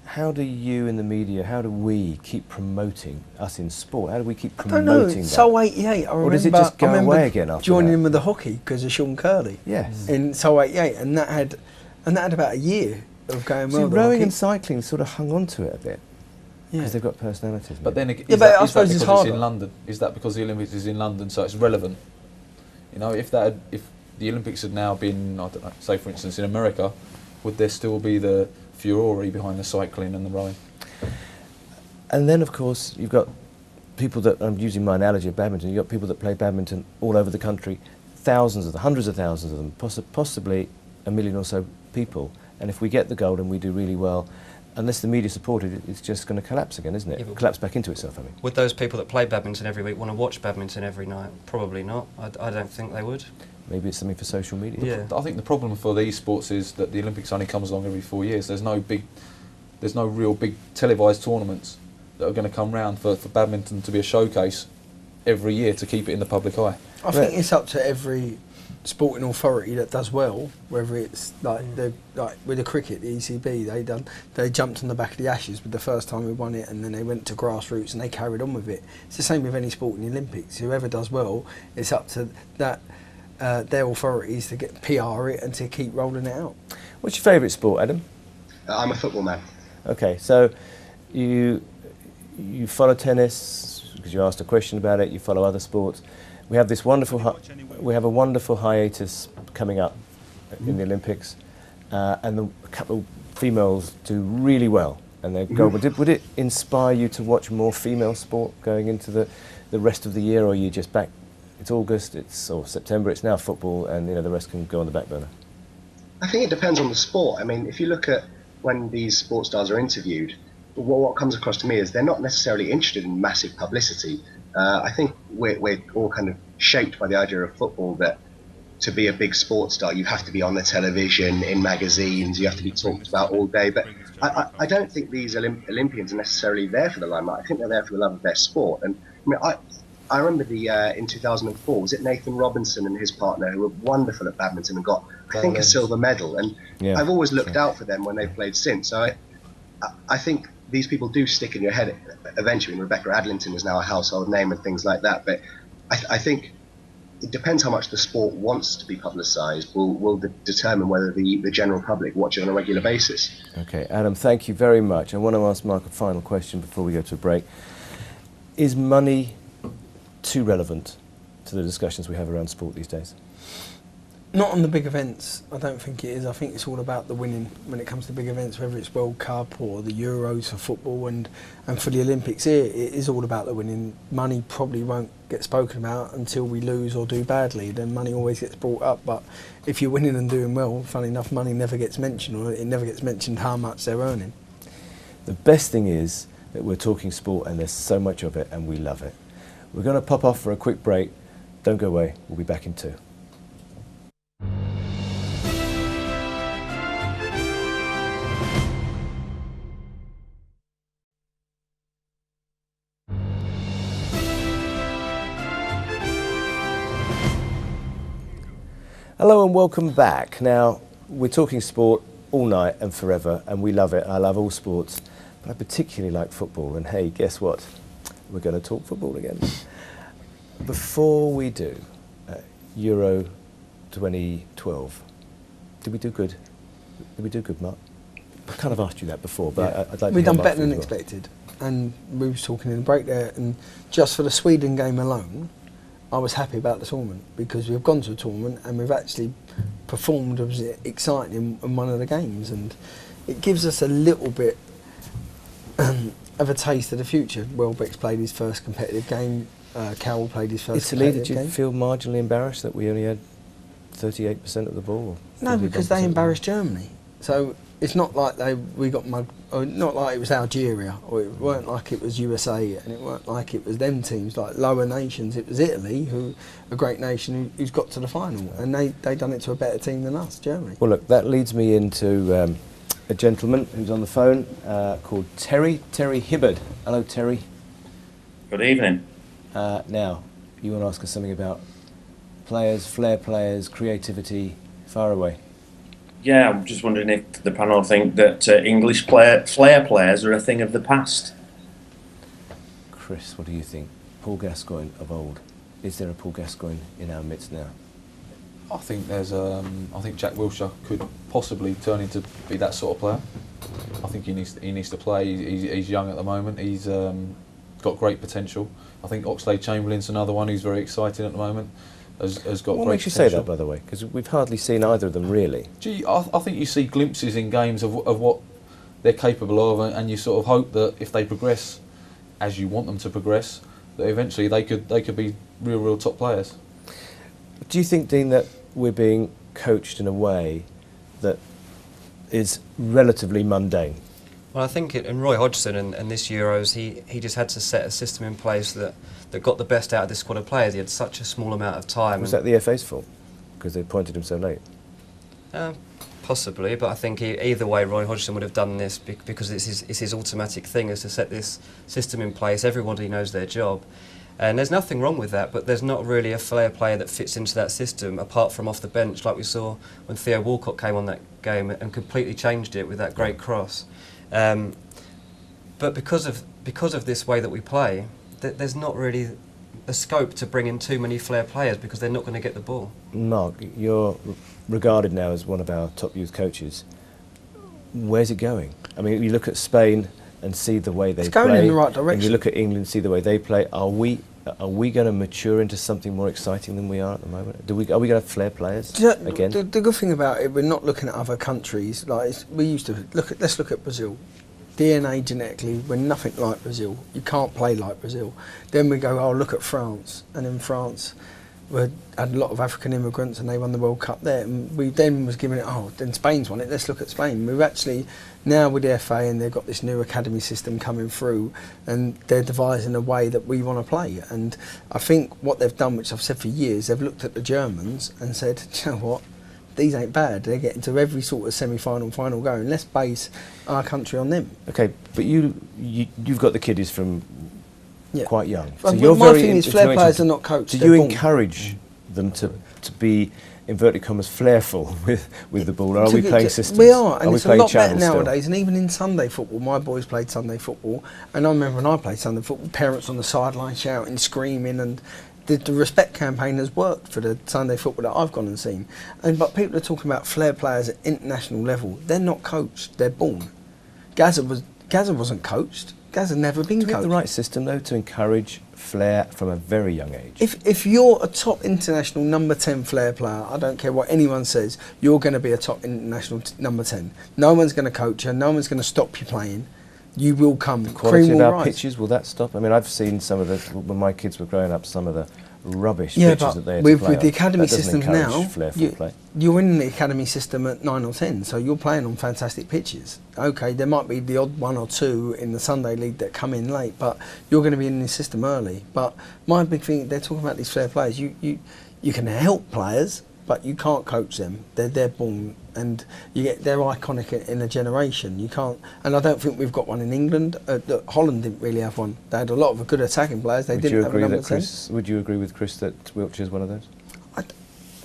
How do you in the media, how do we keep promoting us in sport? How do we keep promoting that? I don't know. Seoul 88, I remember. Or does it just go away again after joining that? in with the hockey because of Sean Curley. Yes. In Seoul 88, and that had about a year of going well. See, rowing and cycling sort of hung on to it a bit. Yeah. Because they've got personalities. But then again, Yeah, is but that I is that suppose because it's harder. in London? Is that because the Olympics is in London, so it's relevant? If the Olympics had now been, I don't know, say for instance in America, would there still be the furore behind the cycling and the rowing? And then, of course, you've got people that, I'm using my analogy of badminton, you've got people that play badminton all over the country, thousands of them, hundreds of thousands of them, possibly 1 million or so people. And if we get the gold and we do really well, unless the media support it, it's just going to collapse again, isn't it? Yeah, Collapse back into itself, I mean. Would those people that play badminton every week want to watch badminton every night? Probably not. I don't think they would. Maybe it's something for social media. Yeah. I think the problem for these sports is that the Olympics only comes along every 4 years. There's no real big televised tournaments that are going to come round for badminton to be a showcase every year to keep it in the public eye. I think it's up to every sporting authority that does well, whether it's like with the cricket, the ECB, they jumped on the back of the Ashes with the first time we won it, and then they went to grassroots and they carried on with it. It's the same with any sport in the Olympics. Whoever does well, it's up to their authorities to get PR it and to keep rolling it out. What's your favourite sport, Adam? I'm a football man. Okay, so you follow tennis because you asked a question about it. You follow other sports. We have this wonderful a wonderful hiatus coming up in the Olympics, and a couple of females do really well, and they're gold. Would it inspire you to watch more female sport going into the rest of the year, or are you just back? It's August, or September. It's now football, and the rest can go on the back burner. I think it depends on the sport. I mean, if you look at when these sports stars are interviewed, what comes across to me is they're not necessarily interested in massive publicity. I think we're all kind of shaped by the idea of football that to be a big sports star, you have to be on the television, in magazines, you have to be talked about all day. But I don't think these Olympians are necessarily there for the limelight. I think they're there for the love of their sport. And I remember in 2004, was it Nathan Robinson and his partner, who were wonderful at badminton and got, I think, a silver medal. And I've always looked out for them when they've played since. So I think these people do stick in your head eventually. And Rebecca Adlington is now a household name and things like that. But I think it depends how much the sport wants to be publicised will determine whether the general public watch it on a regular basis. Okay, Adam, thank you very much. I want to ask Mark a final question before we go to a break. Is money too relevant to the discussions we have around sport these days? Not on the big events, I don't think it is. I think it's all about the winning when it comes to big events, whether it's World Cup or the Euros for football and for the Olympics here, it is all about the winning. Money probably won't get spoken about until we lose or do badly, then money always gets brought up. But if you're winning and doing well, funny enough, money never gets mentioned, or it never gets mentioned how much they're earning. The best thing is that we're talking sport and there's so much of it and we love it. We're going to pop off for a quick break. Don't go away, we'll be back in 2. Hello and welcome back. Now, we're talking sport all night and forever, and we love it. I love all sports, but I particularly like football. And hey, guess what? We're going to talk football again. Before we do, Euro 2012, did we do good? Did we do good, Mark? I kind of asked you that before, but yeah. I'd like to We've done Mark better than as well. expected. And we was talking in the break there, and just for the Sweden game alone, I was happy about the tournament because we've gone to a tournament and we've actually performed. It was exciting in one of the games, and it gives us a little bit of a taste of the future. Welbeck's played his first competitive game. Cowell played his first Italy, competitive did you game. feel marginally embarrassed that we only had 38% of the ball? No, because they embarrassed Germany. So it's not like we got mugged, or not like it was Algeria, or it weren't like it was USA, and it weren't like it was them teams, like lower nations. It was Italy, who a great nation who's got to the final, and they done it to a better team than us, Germany. Well, look, that leads me into a gentleman who's on the phone called Terry Hibbard. Hello, Terry. Good evening. Now, you want to ask us something about players, flair players, creativity, far away. Yeah, I'm just wondering if the panel think that English flair players are a thing of the past. Chris, what do you think? Paul Gascoigne of old. Is there a Paul Gascoigne in our midst now? I think there's. I think Jack Wilshere could possibly turn into be that sort of player. I think he needs to play. He's young at the moment. He's got great potential. I think Oxlade-Chamberlain's another one who's very exciting at the moment. Has got what great potential. What makes you say that, by the way? Because we've hardly seen either of them, really. Gee, I think you see glimpses in games of what they're capable of, and you sort of hope that if they progress as you want them to progress, that eventually they could be real top players. Do you think, Dean, that we're being coached in a way that is relatively mundane? Well, I think in Roy Hodgson and this Euros, he just had to set a system in place that got the best out of this squad of players. He had such a small amount of time. Was that the FA's fault? Because they appointed him so late? Possibly, but I think either way Roy Hodgson would have done this because it's his automatic thing is to set this system in place. Everybody knows their job. And there's nothing wrong with that, but there's not really a flair player that fits into that system apart from off the bench, like we saw when Theo Walcott came on that game and completely changed it with that great cross. But because of this way that we play, there's not really a scope to bring in too many flair players because they're not going to get the ball. Mark, you're regarded now as one of our top youth coaches. Where's it going? I mean, you look at Spain and see the way they play. It's going in the right direction. And you look at England, see the way they play. Are we going to mature into something more exciting than we are at the moment? Are we going to have flair players again? The good thing about it, we're not looking at other countries. Like we used to let's look at Brazil. DNA genetically, we're nothing like Brazil. You can't play like Brazil. Then we go, oh, look at France. And in France, we had a lot of African immigrants and they won the World Cup there. And we then was giving it, oh, then Spain's won it, let's look at Spain. We've actually, now with the FA and they've got this new academy system coming through and they're devising a way that we want to play. And I think what they've done, which I've said for years, they've looked at the Germans and said, you know what? These ain't bad. They get into every sort of semi-final, final going. Let's base our country on them. Okay, but you've got the kiddies from quite young. So you're my thing is flair players are not coached. Do you encourage them to be, inverted commas, flairful with the ball? Or are we playing systems? We are, and it's a lot better still? nowadays. And even in Sunday football, my boys played Sunday football, and I remember when I played Sunday football, parents on the sideline shouting, screaming, and the respect campaign has worked for the Sunday football that I've gone and seen. But people are talking about flair players at international level. They're not coached. They're born. Gaza wasn't coached. Gaz has never been Do we have coached. the right system, though, to encourage flair from a very young age? If you're a top international number 10 flair player, I don't care what anyone says, you're going to be a top international number 10. No one's going to coach you, no one's going to stop you playing. You will come. The quality Cream of will our rise. pitches, will that stop? I mean, I've seen some of the, when my kids were growing up, some of the rubbish Yeah, pitches but that they had with, to play with the on. academy That doesn't systems encourage now, flairful play. you're in the academy system at 9 or 10, so you're playing on fantastic pitches. Okay, there might be the odd one or two in the Sunday league that come in late, but you're going to be in the system early. But my big thing, they're talking about these flair players. You can help players, but you can't coach them. They're born, and they're iconic in a generation. You can't, and I don't think we've got one in England. Holland didn't really have one. They had a lot of good attacking players. They didn't have a number 10. Would you agree with Chris that Wiltshire's one of those?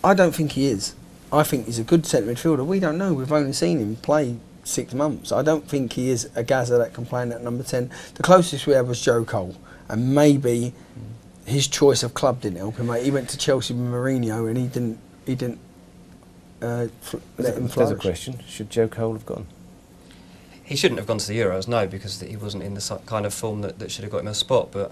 I don't think he is. I think he's a good centre midfielder. We don't know. We've only seen him play 6 months. I don't think he is a Gazza that can play in at number 10. The closest we had was Joe Cole, and maybe his choice of club didn't help him. He went to Chelsea with Mourinho, and he didn't let him There's a flourish. question. Should Joe Cole have gone? He shouldn't have gone to the Euros, no, because he wasn't in the kind of form that should have got him a spot. But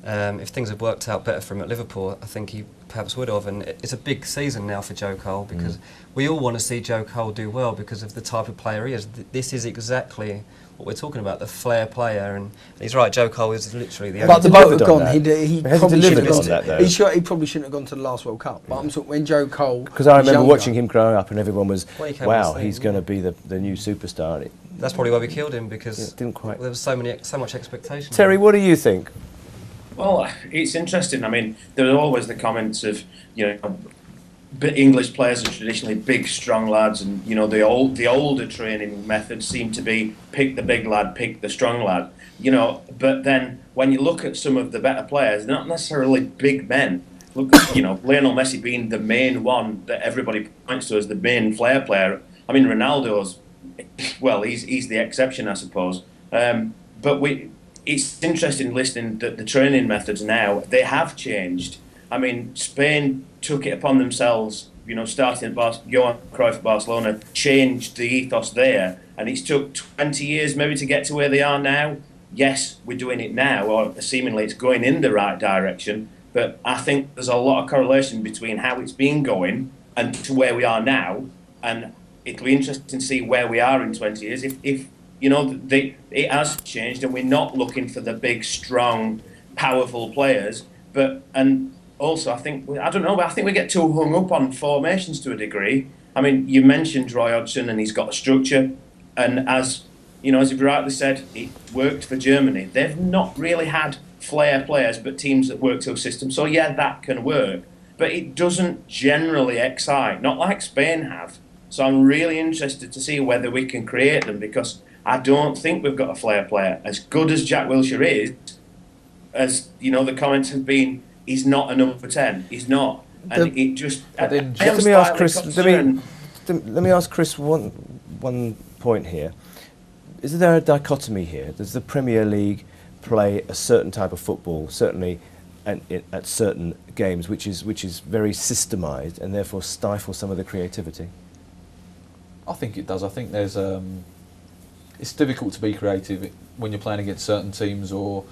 if things had worked out better for him at Liverpool, I think he perhaps would have. And it's a big season now for Joe Cole, because we all want to see Joe Cole do well because of the type of player he is. This is exactly what we're talking about, the flair player. And he's right, Joe Cole is literally the But only... the boat had delivered gone. on He that. probably He should have delivered gone on to that, though. he probably shouldn't have gone to the last World Cup. But I'm talking when Joe Cole. Because I was remember younger. watching him growing up, and everyone was, Well, he came wow, on the he's scene, going to be the new superstar. And That's probably why we killed him, because it didn't quite. there was so much expectation. Terry, what do you think? Well, it's interesting. I mean, there are always the comments of, English players are traditionally big, strong lads, and the older training methods seem to be pick the big lad, pick the strong lad. But then when you look at some of the better players, they're not necessarily big men. Look at Lionel Messi being the main one that everybody points to as the main flair player. I mean, Ronaldo's, well, he's the exception, I suppose. It's interesting listening that the training methods now, they have changed. I mean, Spain took it upon themselves, starting at Johan Cruyff at Barcelona, changed the ethos there, and it's took 20 years maybe to get to where they are now. Yes, we're doing it now, or seemingly it's going in the right direction, but I think there's a lot of correlation between how it's been going and to where we are now, and it'll be interesting to see where we are in 20 years if it has changed and we're not looking for the big, strong, powerful players, and also I think we get too hung up on formations to a degree. I mean, you mentioned Roy Hodgson, and he's got a structure, and as you've rightly said, it worked for Germany. They've not really had flair players, but teams that work to a system. So yeah, that can work, but it doesn't generally excite, not like Spain have. So I'm really interested to see whether we can create them, because I don't think we've got a flair player. As good as Jack Wilshere is, as the comments have been, he's not a number 10. He's not. And it just... Let me ask Chris. Let me ask Chris one point here. Is there a dichotomy here? Does the Premier League play a certain type of football, certainly at certain games, which is very systemised and therefore stifle some of the creativity? I think it does. I think there's it's difficult to be creative when you're playing against certain teams or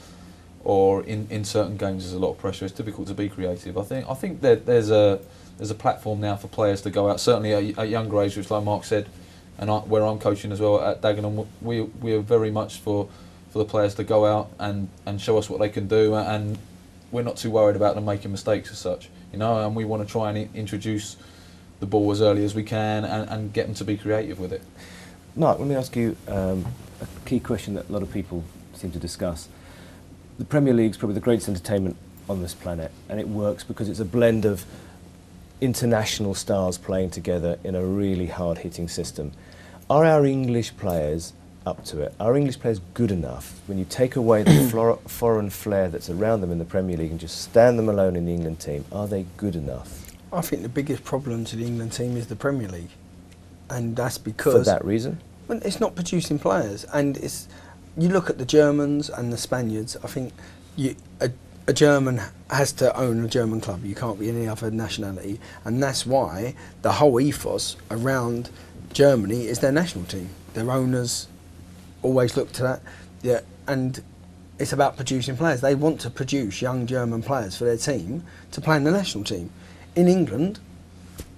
in certain games. There's a lot of pressure. It's difficult to be creative. I think that there's a platform now for players to go out. Certainly at younger age, which like Mark said, and where I'm coaching as well at Dagenham, we are very much for the players to go out and show us what they can do, and we're not too worried about them making mistakes as such, and we want to try and introduce the ball as early as we can and get them to be creative with it. Mark, let me ask you a key question that a lot of people seem to discuss. The Premier League's probably the greatest entertainment on this planet, and it works because it's a blend of international stars playing together in a really hard-hitting system. Are our English players up to it? Are English players good enough when you take away the foreign flair that's around them in the Premier League and just stand them alone in the England team? Are they good enough? I think the biggest problem to the England team is the Premier League, and that's because... For that reason? Well, it's not producing players, and you look at the Germans and the Spaniards. I think a German has to own a German club. You can't be any other nationality, and that's why the whole ethos around Germany is their national team. Their owners always look to that, yeah, and it's about producing players. They want to produce young German players for their team to play in the national team. In England,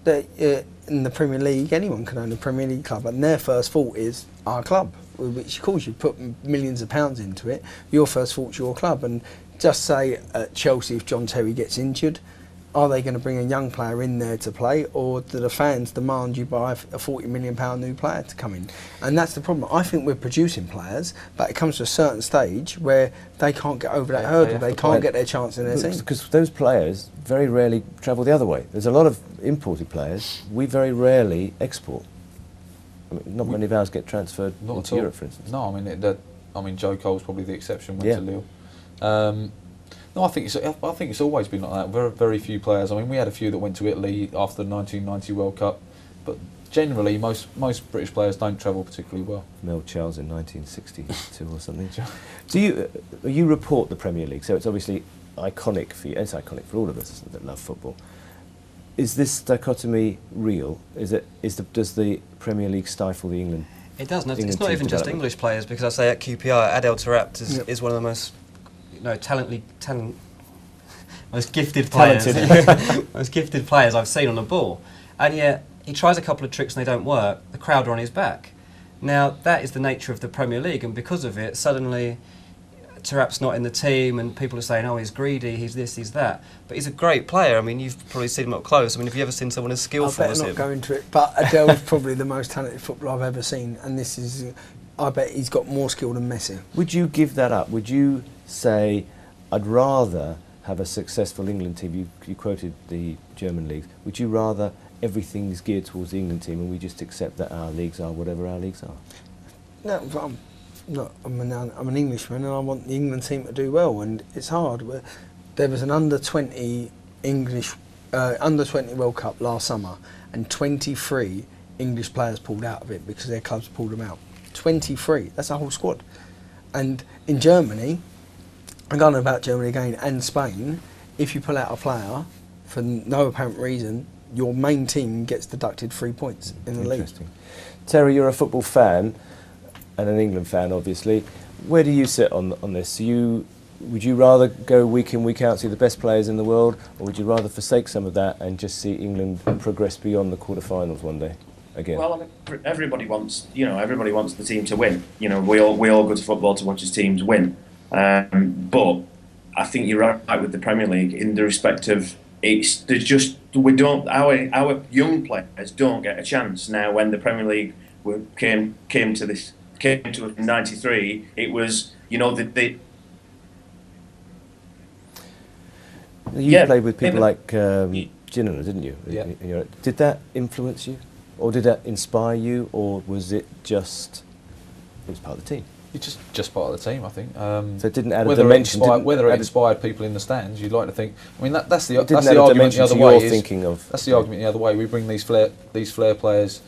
in the Premier League, anyone can own a Premier League club, and their first thought is our club, which of course you put millions of pounds into it. Your first thought's your club, and just say at Chelsea, if John Terry gets injured, are they going to bring a young player in there to play, or do the fans demand you buy a £40 million new player to come in? And that's the problem. I think we're producing players, but it comes to a certain stage where they can't get over that hurdle. They can't get their chance in their team. Because those players very rarely travel the other way. There's a lot of imported players. We very rarely export. I mean, not many of ours get transferred to Europe, for instance. No, I mean, Joe Cole's probably the exception. Went to Lille. No, I think it's always been like that. Very, very few players. I mean, we had a few that went to Italy after the 1990 World Cup, but generally, most British players don't travel particularly well. Mel Charles in 1962 or something. You report the Premier League, so it's obviously iconic for you. It's iconic for all of us that love football. Is this dichotomy real? Does the Premier League stifle the England? It does. No, it's not even just English players, because I say at QPR, Adel Taarabt is one of the most most gifted players, most gifted players I've seen on the ball, and yet he tries a couple of tricks and they don't work. The crowd are on his back. Now that is the nature of the Premier League, and because of it, suddenly Taarabt's not in the team, and people are saying, "Oh, he's greedy, he's this, he's that." But he's a great player. I mean, you've probably seen him up close. I mean, have you ever seen someone as skillful as him? I better not go into it, but Adele's probably the most talented footballer I've ever seen, and this is. I bet he's got more skill than Messi. Would you give that up? Would you say, I'd rather have a successful England team? You quoted the German leagues. Would you rather everything's geared towards the England team and we just accept that our leagues are whatever our leagues are? No, but I'm an Englishman and I want the England team to do well, and it's hard. There was an under-20 under-20 World Cup last summer, and 23 English players pulled out of it because their clubs pulled them out. 23, that's a whole squad. And in Germany, I'm going about Germany again, and Spain, if you pull out a player for no apparent reason, your main team gets deducted 3 points in the league. Terry, you're a football fan and an England fan, obviously. Where do you sit on this? Would you rather go week in, week out, see the best players in the world, or would you rather forsake some of that and just see England progress beyond the quarter-finals one day? Again. Well, I mean, everybody wants the team to win. You know, we all go to football to watch his teams win. But I think you're right with the Premier League in the respect of our young players don't get a chance now. When the Premier League came to us in '93, it was You played with people like Ginola, didn't you? Yeah. Did that influence you? Or did that inspire you, or was it just part of the team? It's just part of the team, I think. So it didn't add a dimension. Whether it inspired people in the stands, you'd like to think. I mean, that's the argument the other way. That's the argument the other way. We bring these flair players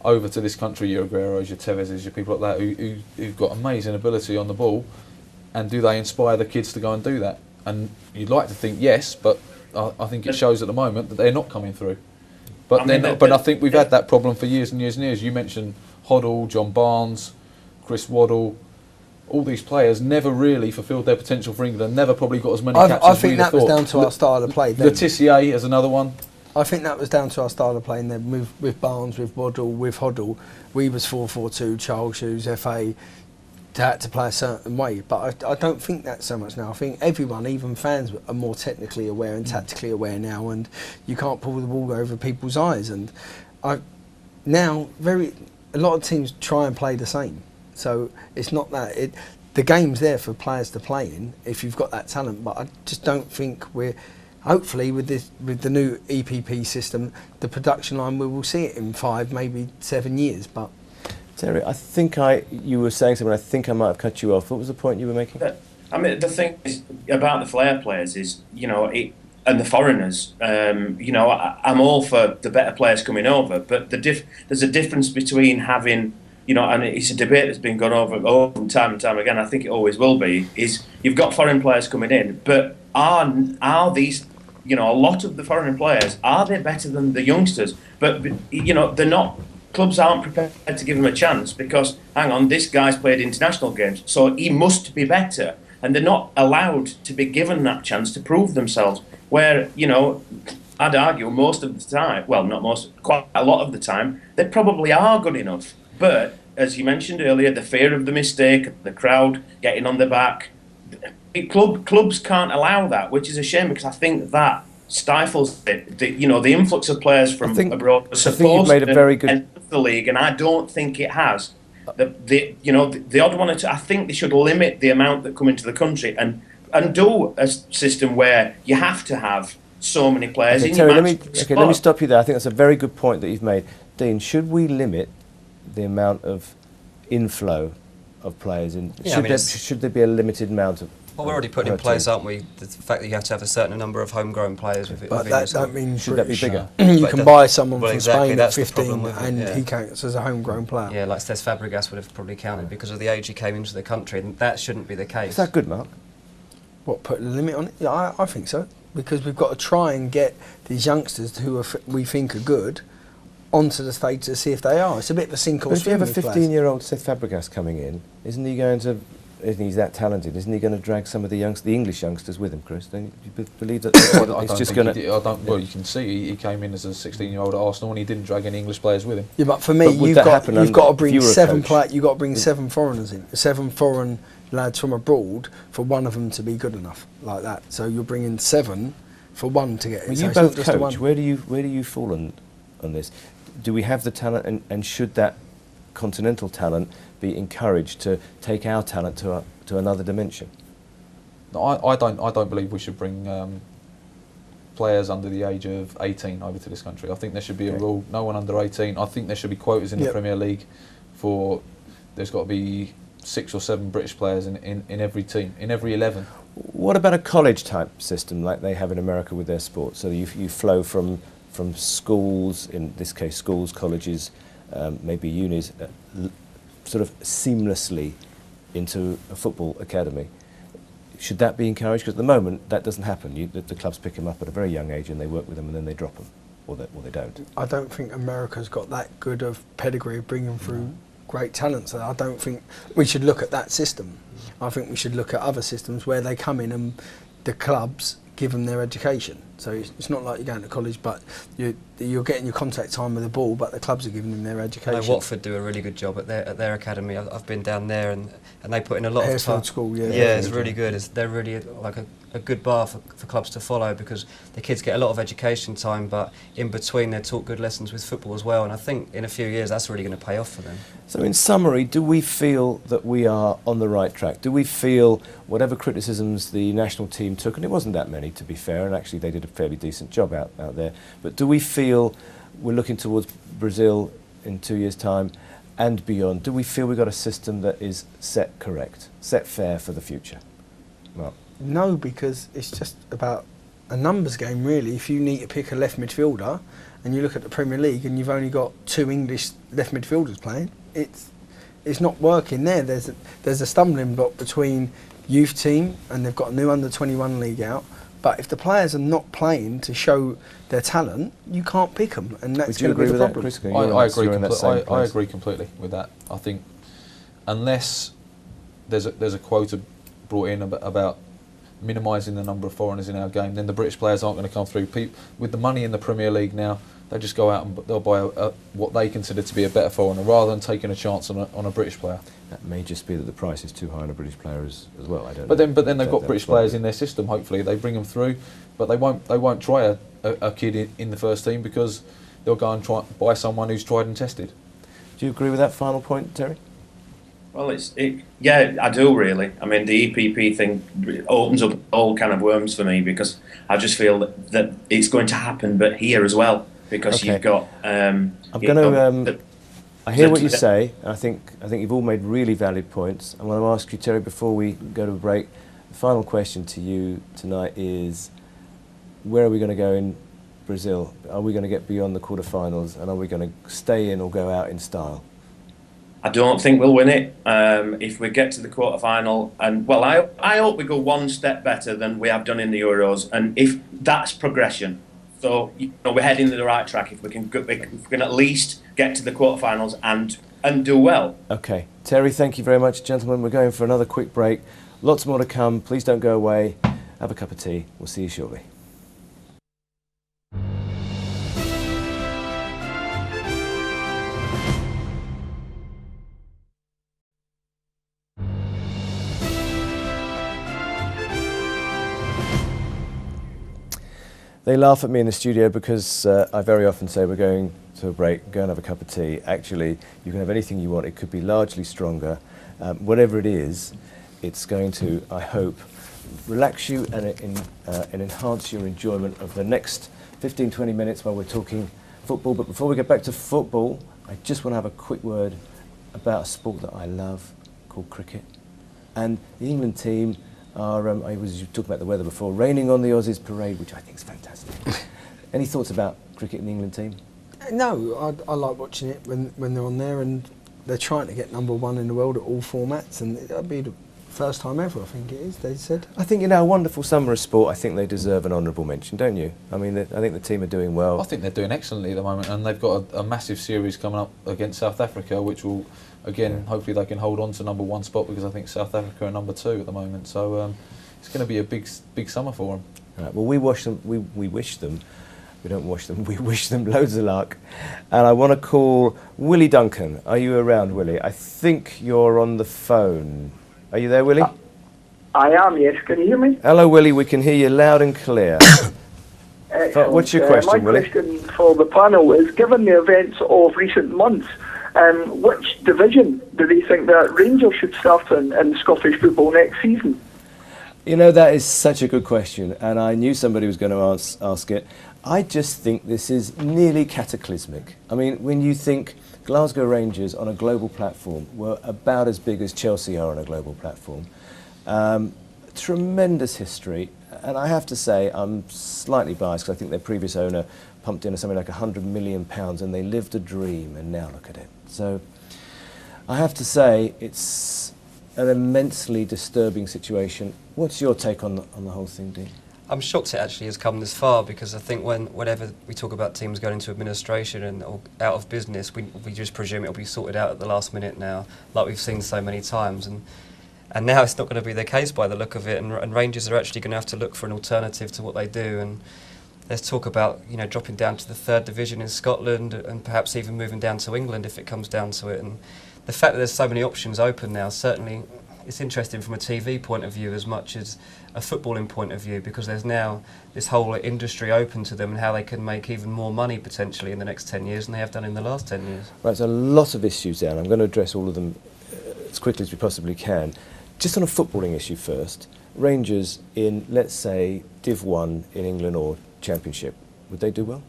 over to this country, your Agueros, your Tevezes, your people like that, who've got amazing ability on the ball, and do they inspire the kids to go and do that? And you'd like to think yes, but I think it shows at the moment that they're not coming through. But I think we've had that problem for years and years and years. You mentioned Hoddle, John Barnes, Chris Waddle. All these players never really fulfilled their potential for England. Never probably got as many caps as we'd have thought. I think that was down to our style of play. Le Tissier is another one. I think that was down to our style of play. And then with Barnes, with Waddle, with Hoddle, we was 4-4-2, Charles Hughes, FA, had to play a certain way. But I don't think that so much now. I think everyone, even fans, are more technically aware and tactically aware now, and you can't pull the ball over people's eyes. And a lot of teams try and play the same. So it's not that the game's there for players to play in if you've got that talent. But I just don't think hopefully with the new EPP system, the production line, we will see it in 5, maybe 7 years. But Terry, I think you were saying something. I think I might have cut you off. What was the point you were making? I mean, the thing is about the flair players is, and the foreigners. I'm all for the better players coming over, but there's a difference between having, and it's a debate that's been gone over time and time again. I think it always will be. Is you've got foreign players coming in, but are these, a lot of the foreign players, are they better than the youngsters? But they're not. Clubs aren't prepared to give him a chance because, hang on, this guy's played international games, so he must be better. and they're not allowed to be given that chance to prove themselves. Where, you know, I'd argue most of the time, well, not most, quite a lot of the time, they probably are good enough. But, as you mentioned earlier, the fear of the mistake, the crowd getting on their back, clubs can't allow that, which is a shame, because I think that stifles it. The influx of players from abroad was supposed to enter the league, and I don't think it has. The odd one or two, I think they should limit the amount that come into the country and do a system where you have to have so many players in Terry, your match. let me stop you there. I think that's a very good point that you've made. Dean, should we limit the amount of inflow of players in? Should there be a limited amount of? Well, we're already putting in place, aren't we? The fact that you have to have a certain number of homegrown players with it. But that means should that be bigger? You can buy someone from Spain at that's 15 and he counts as a homegrown player. Yeah, like Cesc Fabregas would have probably counted because of the age he came into the country, and that shouldn't be the case. Is that good, Mark? What, put a limit on it? Yeah, I think so. Because we've got to try and get these youngsters who we think are good onto the stage to see if they are. It's a bit of a sink or swim. But if you have a 15-year-old Cesc Fabregas coming in, isn't he that talented? Isn't he going to drag some of the English youngsters with him, Chris? Don't you believe that it's just going to? Well, you can see he came in as a 16-year-old at Arsenal and he didn't drag any English players with him. Yeah, but for me, you've got to bring seven foreigners in, 7 foreign lads from abroad for one of them to be good enough, like that. So you're bringing 7 for one to get in. Well, so you both coach. Where do you fall on this? Do we have the talent, and should that continental talent be encouraged to take our talent to another dimension? No, I don't believe we should bring players under the age of 18 over to this country. I think there should be a rule: no one under 18. I think there should be quotas in the Premier League there's got to be 6 or 7 British players in every team, in every 11. What about a college type system like they have in America with their sport? So you flow from schools, in this case schools, colleges, maybe unis, sort of seamlessly into a football academy. Should that be encouraged? Because at the moment that doesn't happen. The clubs pick them up at a very young age and they work with them and then they drop them, or they don't. I don't think America's got that good of pedigree of bringing through great talent, so I don't think we should look at that system. I think we should look at other systems where they come in and the clubs give them their education. So it's not like you're going to college, but you're getting your contact time with the ball, but the clubs are giving them their education. I know Watford do a really good job at their academy. I've been down there and they put in a lot of time. School, it's really good. They're really like a good bar for clubs to follow, because the kids get a lot of education time, but in between they're taught good lessons with football as well, and I think in a few years that's really going to pay off for them. So in summary, do we feel that we are on the right track? Do we feel whatever criticisms the national team took, and it wasn't that many to be fair, and actually they did a fairly decent job out there, but do we feel we're looking towards Brazil in 2 years' time and beyond? Do we feel we've got a system that is set correct, set fair for the future? Well, no, because it's just about a numbers game, really. If you need to pick a left midfielder and you look at the Premier League and you've only got 2 English left midfielders playing, it's not working there. There's a stumbling block between youth team and they've got a new under-21 league out. But if the players are not playing to show their talent, you can't pick them, and that's going to be the problem. I agree completely with that. I think unless there's a quota brought in about minimising the number of foreigners in our game, then the British players aren't going to come through. With the money in the Premier League now, they just go out and they'll buy what they consider to be a better foreigner rather than taking a chance on a British player. That may just be that the price is too high on a British player as well. I don't know. But then they've got British players in their system. Hopefully they bring them through, but they won't try a kid in the first team, because they'll go and try buy someone who's tried and tested. Do you agree with that final point, Terry? Well, yeah, I do really. I mean, the EPP thing opens up all kind of worms for me, because I just feel that it's going to happen, but here as well, because you've got. I hear what you say. I think you've all made really valid points. I'm going to ask you, Terry, before we go to a break, the final question to you tonight is: where are we going to go in Brazil? Are we going to get beyond the quarterfinals, and are we going to stay in or go out in style? I don't think we'll win it. If we get to the quarterfinal, and well, I hope we go one step better than we have done in the Euros, and if that's progression, so we're heading in the right track. If we can at least get to the quarterfinals and do well. Okay, Terry, thank you very much, gentlemen. We're going for another quick break. Lots more to come. Please don't go away. Have a cup of tea. We'll see you shortly. They laugh at me in the studio because I very often say we're going to a break, go and have a cup of tea. Actually, you can have anything you want. It could be largely stronger. Whatever it is, it's going to, I hope, relax you and enhance your enjoyment of the next 15-20 minutes while we're talking football. But before we get back to football, I just want to have a quick word about a sport that I love called cricket. And the England team are, I was talking about the weather before, raining on the Aussies parade, which I think is fantastic. Any thoughts about cricket in the England team? No, I like watching it when they're on there, and they're trying to get #1 in the world at all formats, and it'll be the first time ever, I think it is, they said. I think, a wonderful summer of sport. I think they deserve an honourable mention, don't you? I mean, I think the team are doing well. I think they're doing excellently at the moment, and they've got a massive series coming up against South Africa, which will, again, hopefully they can hold on to #1 spot, because I think South Africa are #2 at the moment. So it's going to be a big summer for them. Right, well, we wish them. We don't wash them. We wish them loads of luck. And I want to call Willie Duncan. Are you around, Willie? I think you're on the phone. Are you there, Willie? I am, yes. Can you hear me? Hello, Willie. We can hear you loud and clear. What's your question, Willie? My question for the panel is, given the events of recent months, which division do they think that Rangers should start in Scottish football next season? That is such a good question, and I knew somebody was going to ask it. I just think this is nearly cataclysmic. I mean, when you think Glasgow Rangers on a global platform were about as big as Chelsea are on a global platform, tremendous history, and I have to say I'm slightly biased because I think their previous owner pumped in something like £100 million, and they lived a dream, and now look at it. So I have to say it's an immensely disturbing situation. What's your take on the whole thing, Dean? I'm shocked it actually has come this far, because I think whenever we talk about teams going into administration or out of business, we just presume it'll be sorted out at the last minute now, like we've seen so many times. And now it's not going to be the case by the look of it, and Rangers are actually going to have to look for an alternative to what they do. And there's talk about dropping down to the 3rd division in Scotland, and perhaps even moving down to England if it comes down to it. And the fact that there's so many options open now, certainly it's interesting from a TV point of view as much as a footballing point of view, because there's now this whole industry open to them and how they can make even more money potentially in the next 10 years than they have done in the last 10 years. Right, there's a lot of issues there, and I'm going to address all of them as quickly as we possibly can. Just on a footballing issue first, Rangers in, let's say, Div 1 in England or Championship, would they do well?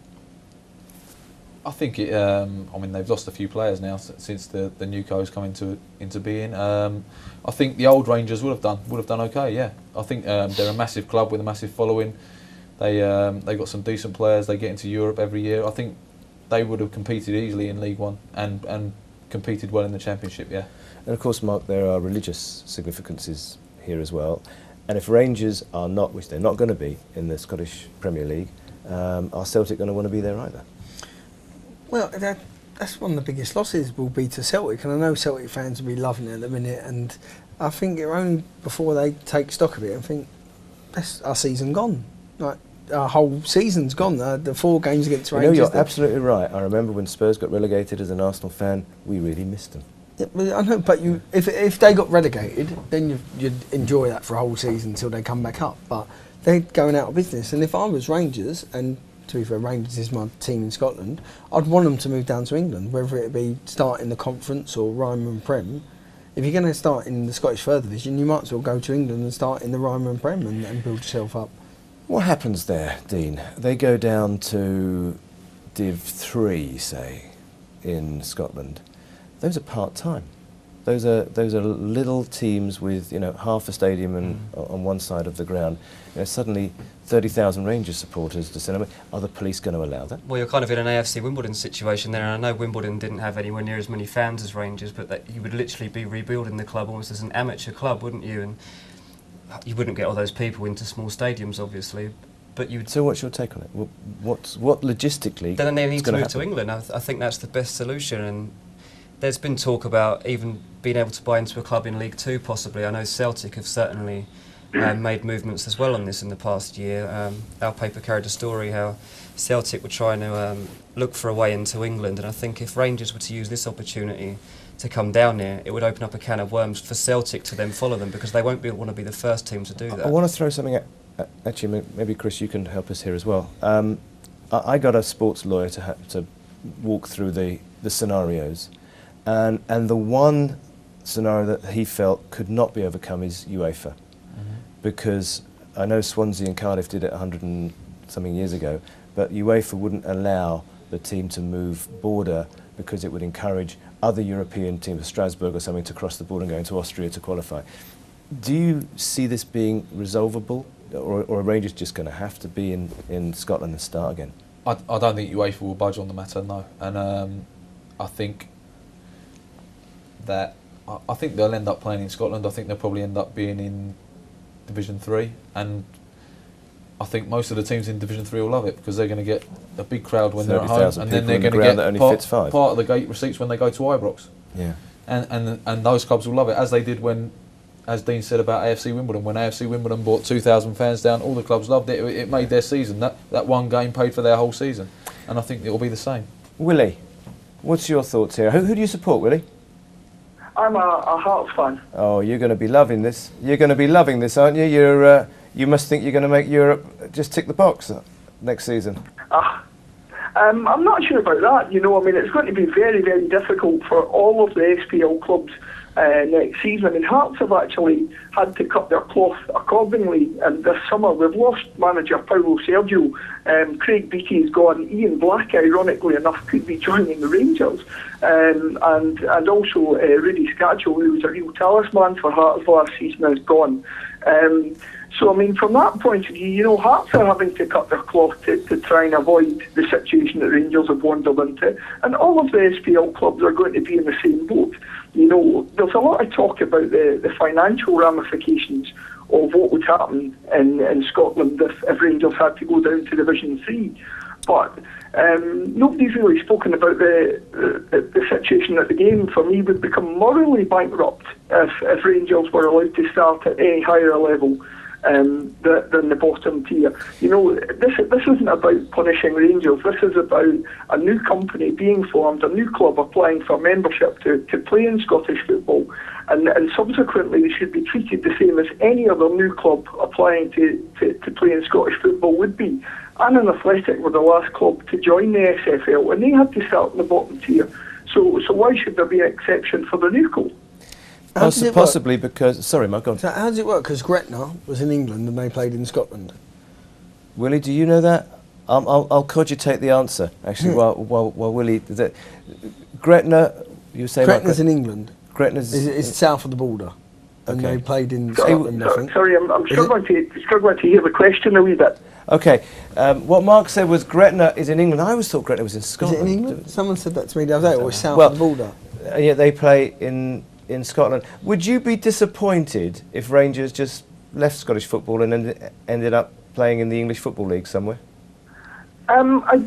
I think it. I mean, they've lost a few players now since the new coach come into being. I think the old Rangers would have done okay. Yeah, I think they're a massive club with a massive following. They got some decent players. They get into Europe every year. I think they would have competed easily in League One and competed well in the Championship. Yeah. And of course, Mark, there are religious significances here as well. And if Rangers are not, which they're not going to be, in the Scottish Premier League, are Celtic going to want to be there either? Well, that's one of the biggest losses will be to Celtic, and I know Celtic fans will be loving it at the minute, and I think it only before they take stock of it and think, that's our season gone. Like, our whole season's gone. The 4 games against Rangers. You're absolutely right. I remember when Spurs got relegated as an Arsenal fan, we really missed them. Yeah, I know, but if they got relegated, then you'd enjoy that for a whole season until they come back up. But they're going out of business, and if I was Rangers, and to be fair, Rangers is my team in Scotland, I'd want them to move down to England, whether it be start in the Conference or Ryman Prem. If you're going to start in the Scottish 3rd Division, you might as well go to England and start in the Ryman Prem and build yourself up. What happens there, Dean? They go down to Div 3, say, in Scotland. Those are part-time. Those are little teams with half a stadium and on one side of the ground. Suddenly 30,000 Rangers supporters to cinema. Are the police going to allow that? Well, you're kind of in an AFC Wimbledon situation there, and I know Wimbledon didn't have anywhere near as many fans as Rangers, but that you would literally be rebuilding the club almost as an amateur club, wouldn't you? And you wouldn't get all those people into small stadiums, obviously. But you'd. So what's your take on it? What logistically? Then they need to move happen? to England. I think that's the best solution. And there's been talk about even being able to buy into a club in League Two possibly. I know Celtic have certainly made movements as well on this in the past year. Our paper carried a story how Celtic were trying to look for a way into England, and I think if Rangers were to use this opportunity to come down here, it would open up a can of worms for Celtic to then follow them, because they won't want to be the first team to do that. I want to throw something at actually, maybe Chris, you can help us here as well. I got a sports lawyer to walk through the scenarios, and the one scenario that he felt could not be overcome is UEFA, because I know Swansea and Cardiff did it 100 and something years ago, but UEFA wouldn't allow the team to move border because it would encourage other European teams, Strasbourg or something, to cross the border and go into Austria to qualify. Do you see this being resolvable, or are Rangers just going to have to be in Scotland and start again? I don't think UEFA will budge on the matter, no. And I think that I think they'll end up playing in Scotland. I think they'll probably end up being in Division 3, and I think most of the teams in Division 3 will love it, because they're going to get a big crowd when they're at home, and then they're going to get part of the gate receipts when they go to Ibrox. Yeah. And those clubs will love it, as they did when, as Dean said about AFC Wimbledon, when AFC Wimbledon brought 2,000 fans down, all the clubs loved it. It made their season. That one game paid for their whole season, and I think it will be the same. Willie, what's your thoughts here? Who do you support, Willie? I'm a Hearts fan. Oh, you're going to be loving this. You're going to be loving this, aren't you? You must think you're going to make Europe just tick the box next season. I'm not sure about that. It's going to be very, very difficult for all of the SPL clubs next season. I mean, Hearts have actually had to cut their cloth accordingly. And this summer, we've lost manager Paulo Sergio. Craig Beattie's gone. Ian Black, ironically enough, could be joining the Rangers. And also Rudy Scaccio, who was a real talisman for Hearts last season, is gone. So, I mean, from that point of view, Hearts are having to cut their cloth to try and avoid the situation that Rangers have wandered into. And all of the SPL clubs are going to be in the same boat. There's a lot of talk about the financial ramifications of what would happen in Scotland if Rangers had to go down to Division 3. But nobody's really spoken about the situation that the game, for me, would become morally bankrupt if Rangers were allowed to start at any higher level than the bottom tier. This isn't about punishing Rangers. This is about a new company being formed, a new club applying for membership to play in Scottish football, and subsequently they should be treated the same as any other new club applying to play in Scottish football would be. Annan Athletic were the last club to join the SFL, and they had to start in the bottom tier. So why should there be an exception for the new club? Possibly because... Sorry, Mark, go on. So how does it work? Because Gretna was in England and they played in Scotland. Willie, do you know that? I'll cogitate the answer, actually, while Willie... Gretna, you say... Gretna's in England. Gretna's... It's south of the border. And they played in Scotland, I think. Sorry, I'm struggling to hear the question a wee bit. Okay, what Mark said was Gretna is in England. I always thought Gretna was in Scotland. Is it in England? Someone said that to me the other day, or south of the border. Yeah, they play in Scotland. Would you be disappointed if Rangers just left Scottish football and ended up playing in the English Football League somewhere? I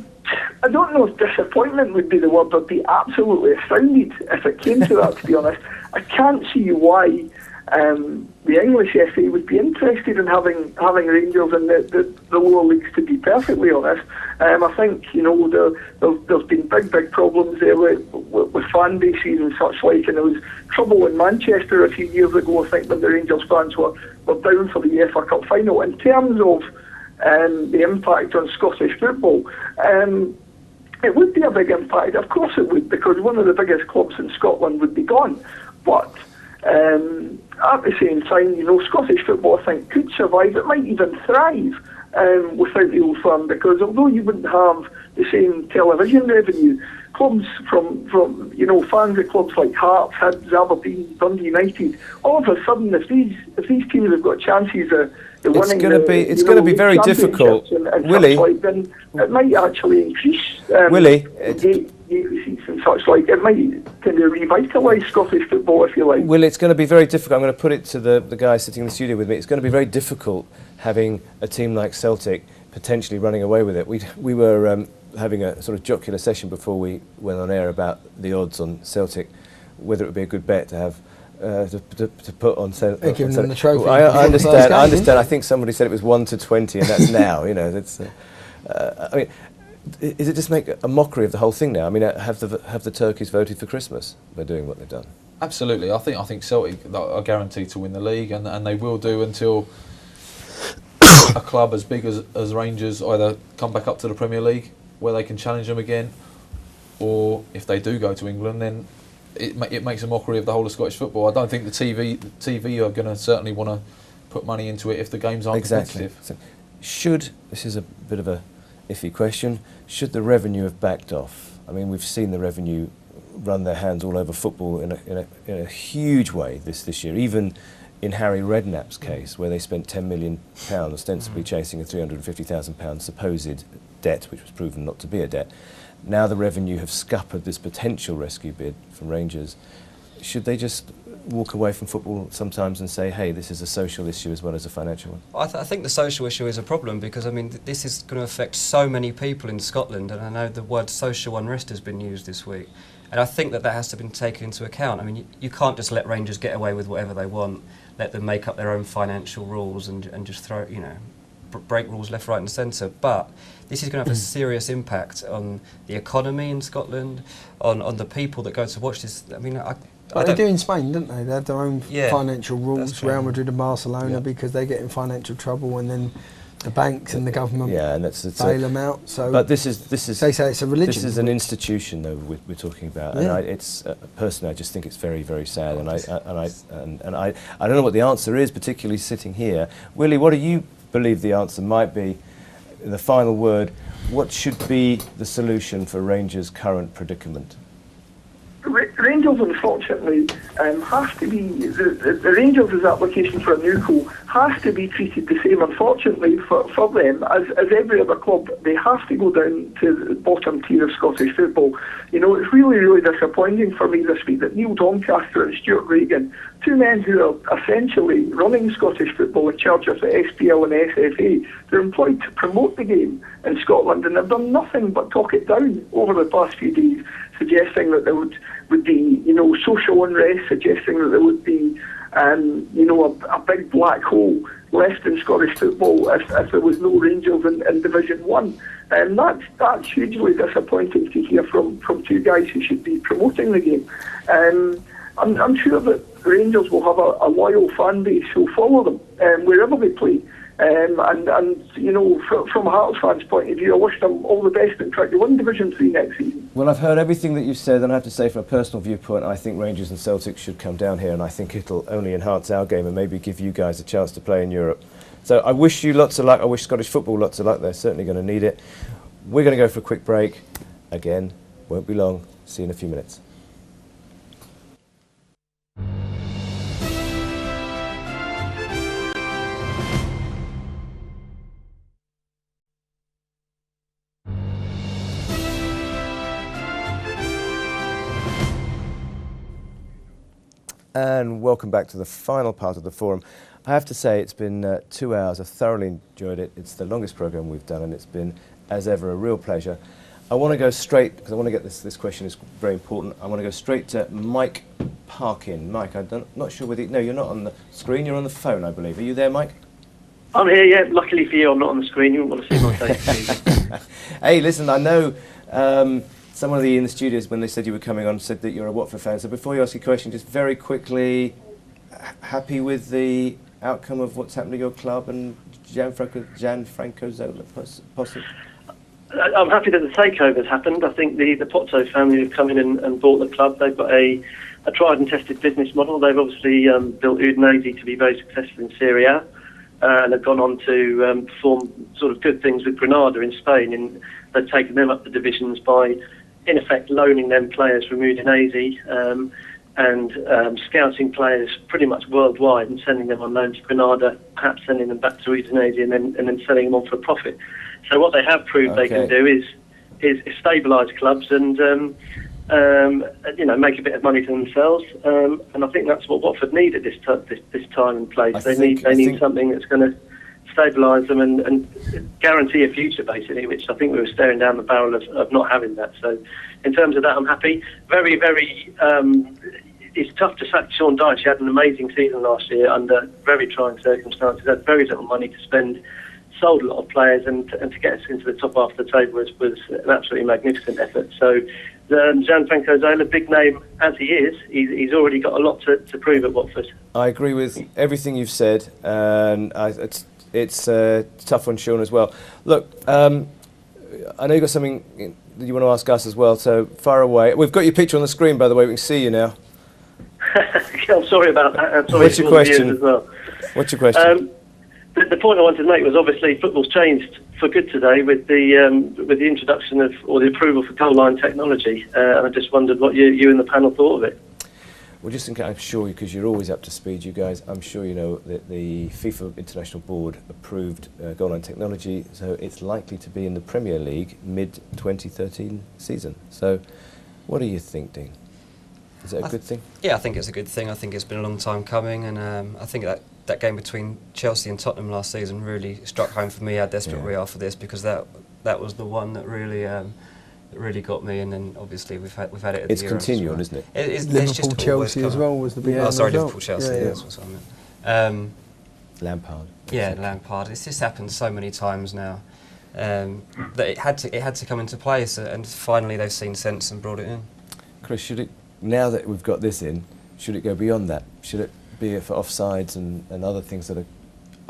don't know if disappointment would be the word. I'd be absolutely astounded if it came to that, to be honest. I can't see why the English FA would be interested in having Rangers in the lower leagues, to be perfectly honest. I think, there's been big problems there with fan bases and such like, and there was trouble in Manchester a few years ago, I think, when the Rangers fans were down for the UEFA Cup final. In terms of the impact on Scottish football, it would be a big impact. Of course it would, because one of the biggest clubs in Scotland would be gone. But at the same time, Scottish football, I think, could survive. It might even thrive without the old firm, because although you wouldn't have the same television revenue, clubs from fans of clubs like Hearts, Hibs, Aberdeen, Dundee United, all of a sudden, if these teams have got chances of winning, it's going to be very difficult, and Willie. Like, then it might actually increase. Willie, receipts and such like. It might kind of revitalise Scottish football, if you like. Well, it's going to be very difficult. I'm going to put it to the guy sitting in the studio with me. It's going to be very difficult having a team like Celtic potentially running away with it. We were having a sort of jocular session before we went on air about the odds on Celtic whether it would be a good bet to have to put on. Giving them the trophy. I understand. I think somebody said it was 1 to 20, and that's now. You know, that's. I mean, is it just make a mockery of the whole thing now? I mean, have the turkeys voted for Christmas by doing what they've done? Absolutely. I think Celtic are guaranteed to win the league, and they will do until a club as big as Rangers either come back up to the Premier League where they can challenge them again, or if they do go to England, then it makes a mockery of the whole of Scottish football. I don't think the TV are going to certainly want to put money into it if the games aren't competitive. So this is a bit of a iffy question, should the revenue have backed off? I mean, we've seen the revenue run their hands all over football in a huge way this year, even in Harry Redknapp's case, where they spent £10 million ostensibly chasing a £350,000 supposed debt, which was proven not to be a debt. Now the revenue have scuppered this potential rescue bid from Rangers. Should they just walk away from football sometimes and say, hey, this is a social issue as well as a financial one? I think the social issue is a problem because, I mean, this is going to affect so many people in Scotland, and I know the word social unrest has been used this week. And I think that has to be taken into account. I mean, you can't just let Rangers get away with whatever they want, let them make up their own financial rules and just throw, break rules left, right and centre. But this is going to have a serious impact on the economy in Scotland, on the people that go to watch this. I mean, they do in Spain, don't they? They have their own financial rules, Real Madrid and Barcelona, because they get in financial trouble and then the banks and the government bail them out. So, but this is they say it's a religion. This is an institution, though, we're talking about, and personally, I just think it's very, very sad. And I don't know what the answer is, particularly sitting here. Willie, what do you believe the answer might be? The final word. What should be the solution for Rangers' current predicament? Rangers, unfortunately, have to be the Rangers' application for a new co has to be treated the same. Unfortunately for them, as every other club, they have to go down to the bottom tier of Scottish football. You know, it's really, really disappointing for me this week that Neil Doncaster and Stuart Regan, two men who are essentially running Scottish football in charge of the SPL and SFA, they're employed to promote the game in Scotland, and they've done nothing but talk it down over the past few days, suggesting that there would be, social unrest, suggesting that there would be, a big black hole left in Scottish football if there was no Rangers in Division 1. And that's hugely disappointing to hear from two guys who should be promoting the game. I'm sure that Rangers will have a loyal fan base who'll follow them wherever they play. From Hearts fans' point of view, I wish them all the best and try to win Division 3 next season. Well, I've heard everything that you've said, and I have to say, from a personal viewpoint, I think Rangers and Celtic should come down here, and I think it'll only enhance our game and maybe give you guys a chance to play in Europe. So I wish you lots of luck. I wish Scottish football lots of luck. They're certainly going to need it. We're going to go for a quick break. Again, won't be long. See you in a few minutes. And welcome back to the final part of the forum. I have to say it's been 2 hours. I've thoroughly enjoyed it. It's the longest programme we've done, and it's been, as ever, a real pleasure. I want to go straight, because I want to get this question is very important. I want to go straight to Mike Parkin. Mike, I'm not sure whether no, you're not on the screen. You're on the phone, I believe. Are you there, Mike? I'm here. Yeah. Luckily for you, I'm not on the screen. You won't want to see my face. Hey, listen. I know. Somebody in the studios, when they said you were coming on, said that you're a Watford fan. So before you ask your question, just very quickly, happy with the outcome of what's happened to your club and Gianfranco Zola, possibly? I'm happy that the takeover has happened. I think the Pozzo family have come in and bought the club. They've got a tried and tested business model. They've obviously built Udinese to be very successful in Serie A. And have gone on to perform sort of good things with Granada in Spain. And they've taken them up the divisions by, in effect, loaning them players from Udinese and scouting players pretty much worldwide and sending them on loan to Granada, perhaps sending them back to Udinese and then selling them on for a profit. So what they have proved they can do is stabilise clubs and make a bit of money for themselves. And I think that's what Watford need at this time and place. They need something that's going to stabilise them and guarantee a future, basically, which I think we were staring down the barrel of not having that. So in terms of that, I'm happy. Very, very it's tough to sack Sean Dyche. He had an amazing season last year under very trying circumstances. Had very little money to spend, sold a lot of players, and to get us into the top half of the table was an absolutely magnificent effort. So Gianfranco Zola, big name as he is, he's already got a lot to prove at Watford. I agree with everything you've said, and it's tough on Sean as well. Look, I know you've got something that you want to ask us as well, so far away. We've got your picture on the screen, by the way, we can see you now. I'm sorry about that. I'm sorry. What's your question? As well. What's your question? The point I wanted to make was obviously football's changed for good today with the introduction of, or the approval for goal line technology, and I just wondered what you and the panel thought of it. Well, just in case, I'm sure, because you're always up to speed, you guys, I'm sure you know that the FIFA International Board approved goal line technology, so it's likely to be in the Premier League mid-2013 season. So, what do you think, Dean? Is it a good thing? Yeah, I think it's a good thing. I think it's been a long time coming, and I think that game between Chelsea and Tottenham last season really struck home for me how desperate we are for this, because that was the one that really got me, and then obviously we've had it at it's the Euros. continuing, isn't it? Liverpool Chelsea as well was the big one. Oh, sorry, as well. Liverpool Chelsea. Yeah, That's what I meant. Lampard. Yeah, Lampard. It's just happened so many times now that it had to come into place, and finally they've seen sense and brought it in. Chris, should it, now that we've got this in, should it go beyond that? Should it be for offsides and other things that are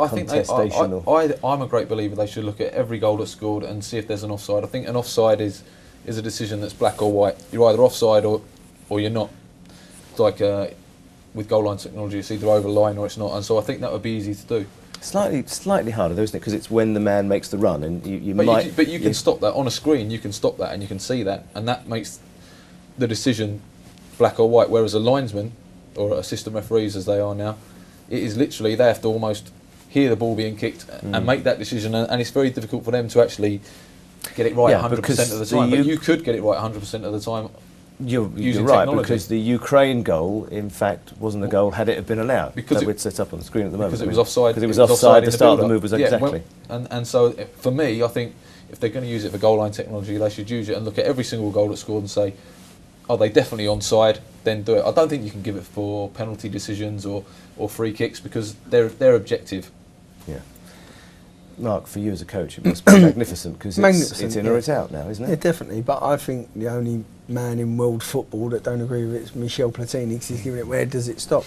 contestational? I'm a great believer they should look at every goal that's scored and see if there's an offside. I think an offside is a decision that's black or white. You're either offside or you're not. It's like with goal line technology, it's either over the line or it's not, and so I think that would be easy to do. Slightly harder though, isn't it? Because it's when the man makes the run, and you can stop that on a screen. You can stop that, and you can see that, and that makes the decision black or white. Whereas a linesman or assistant referees, as they are now, it is literally they have to almost hear the ball being kicked and make that decision, and it's very difficult for them to actually get it right 100% of the time. But you could get it right 100% of the time. You're right, technology. because the Ukraine goal, in fact, wasn't a goal had it have been allowed. Because that we'd set up on the screen at the moment. Because it was offside. Because it was offside. The start of the move was exactly. And so for me, I think if they're going to use it for goal line technology, they should use it and look at every single goal that's scored and say, are they definitely onside? Then do it. I don't think you can give it for penalty decisions or free kicks, because they're objective. Yeah. Mark, for you as a coach, it must be magnificent, because it's in or it's out now, isn't it? Yeah, definitely. But I think the only man in world football that don't agree with it is Michel Platini, because he's giving it, where does it stop?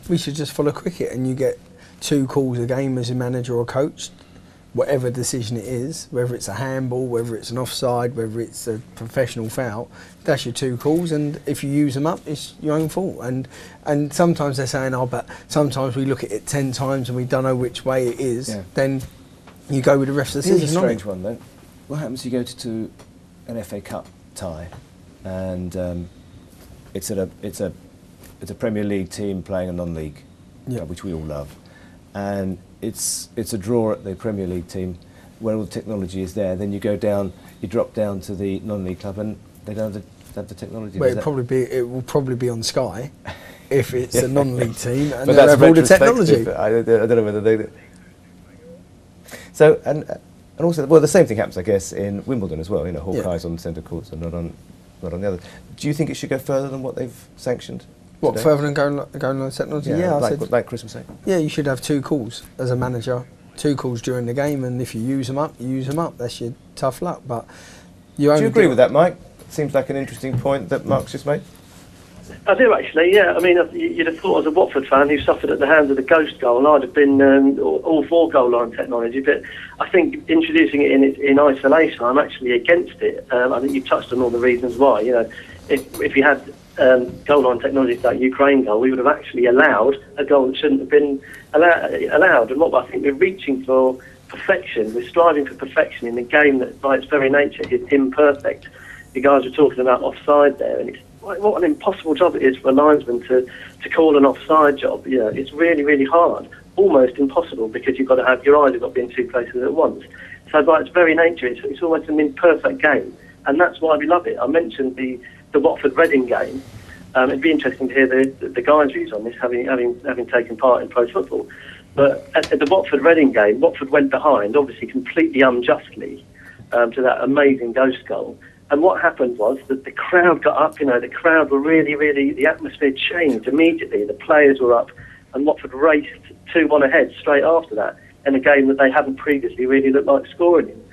We should just follow cricket, and you get 2 calls a game as a manager or coach, whatever decision it is, whether it's a handball, whether it's an offside, whether it's a professional foul, that's your 2 calls, and if you use them up, it's your own fault. And sometimes they're saying, oh, but sometimes we look at it 10 times and we don't know which way it is, then you go with the ref's decision. Here's a strange one, though. What happens if you go to an FA Cup tie, and it's a Premier League team playing a non-league, which we all love, and it's a draw at the Premier League team, where all the technology is there. Then you drop down to the non-league club, and they don't have the technology. Well, it will probably be on Sky if it's a non-league team, and but they'll have all the technology. I don't know whether they. So and also, well, the same thing happens, I guess, in Wimbledon as well. You know, Hawkeye's on the centre courts and not on the other. Do you think it should go further than what they've sanctioned? What, today? further than going on technology? Yeah, like Chris was saying. Yeah, you should have 2 calls as a manager, 2 calls during the game, and if you use them up, you use them up. That's your tough luck. But do you agree with that, Mike? Seems like an interesting point that Mark's just made. I do actually, yeah. I mean, you'd have thought as a Watford fan who suffered at the hands of the ghost goal, I'd have been all for goal line technology. But I think introducing it in isolation, I'm actually against it. I think you've touched on all the reasons why. You know, if you had goal line technology like that Ukraine goal, we would have actually allowed a goal that shouldn't have been allowed. And what I think we're reaching for perfection. We're striving for perfection in a game that, by its very nature, is imperfect. You guys were talking about offside there, and it's what an impossible job it is for a linesman to call an offside job. You know, it's really, really hard, almost impossible, because you've got to have your eyes have got to be in 2 places at once. So by its very nature, it's almost an imperfect game, and that's why we love it. I mentioned the Watford-Reading game. It'd be interesting to hear the guys' views on this, having taken part in pro football. But at the Watford-Reading game, Watford went behind, obviously completely unjustly, to that amazing ghost goal. And what happened was that the crowd got up, the crowd were really, the atmosphere changed immediately. The players were up, and Watford raced 2-1 ahead straight after that in a game that they hadn't previously really looked like scoring in.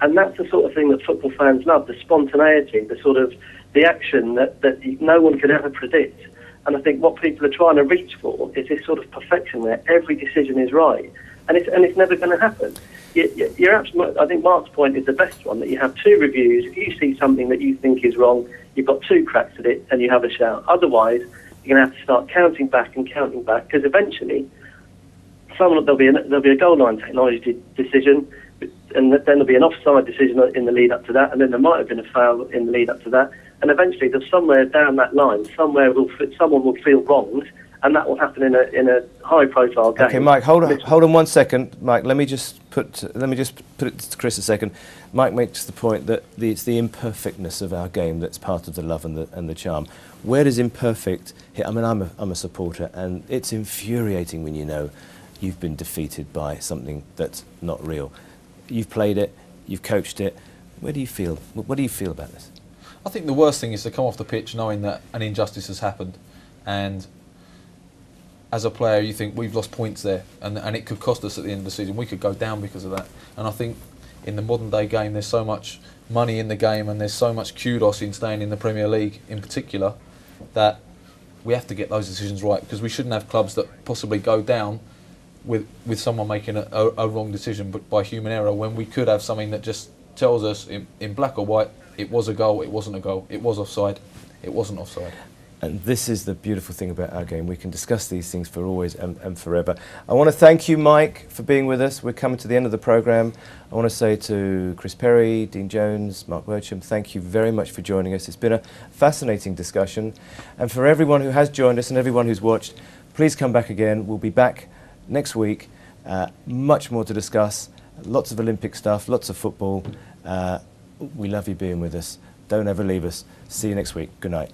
And that's the sort of thing that football fans love, the spontaneity, the action that no one could ever predict. And I think what people are trying to reach for is this sort of perfection where every decision is right. And it's never going to happen. You're absolutely, I think Mark's point is the best one, that you have 2 reviews. If you see something that you think is wrong, you've got 2 cracks at it and you have a shout. Otherwise, you're going to have to start counting back, because eventually there'll be a goal line technology decision, and then there'll be an offside decision in the lead up to that, and then there might have been a foul in the lead up to that, and eventually there's somewhere down that line, someone will feel wronged, and that will happen in a high-profile game. Okay, Mike, hold on 1 second. Mike, let me just put it to Chris a second. Mike makes the point that it's the imperfectness of our game that's part of the love and the charm. Where does imperfect hit? I mean, I'm a supporter, and it's infuriating when you know you've been defeated by something that's not real. You've played it, you've coached it. Where do you feel? What do you feel about this? I think the worst thing is to come off the pitch knowing that an injustice has happened, and as a player you think we've lost points there, and it could cost us at the end of the season. We could go down because of that. And I think in the modern day game there's so much money in the game, and there's so much kudos in staying in the Premier League in particular, that we have to get those decisions right, because we shouldn't have clubs that possibly go down with someone making a wrong decision but by human error, when we could have something that just tells us in black or white, it was a goal, it wasn't a goal, it was offside, it wasn't offside. And this is the beautiful thing about our game. We can discuss these things for always and forever. I want to thank you, Mike, for being with us. We're coming to the end of the programme. I want to say to Chris Perry, Dean Jones, Marc Bircham, thank you very much for joining us. It's been a fascinating discussion. And for everyone who has joined us and everyone who's watched, please come back again. We'll be back next week. Much more to discuss. Lots of Olympic stuff, lots of football. We love you being with us. Don't ever leave us. See you next week. Good night.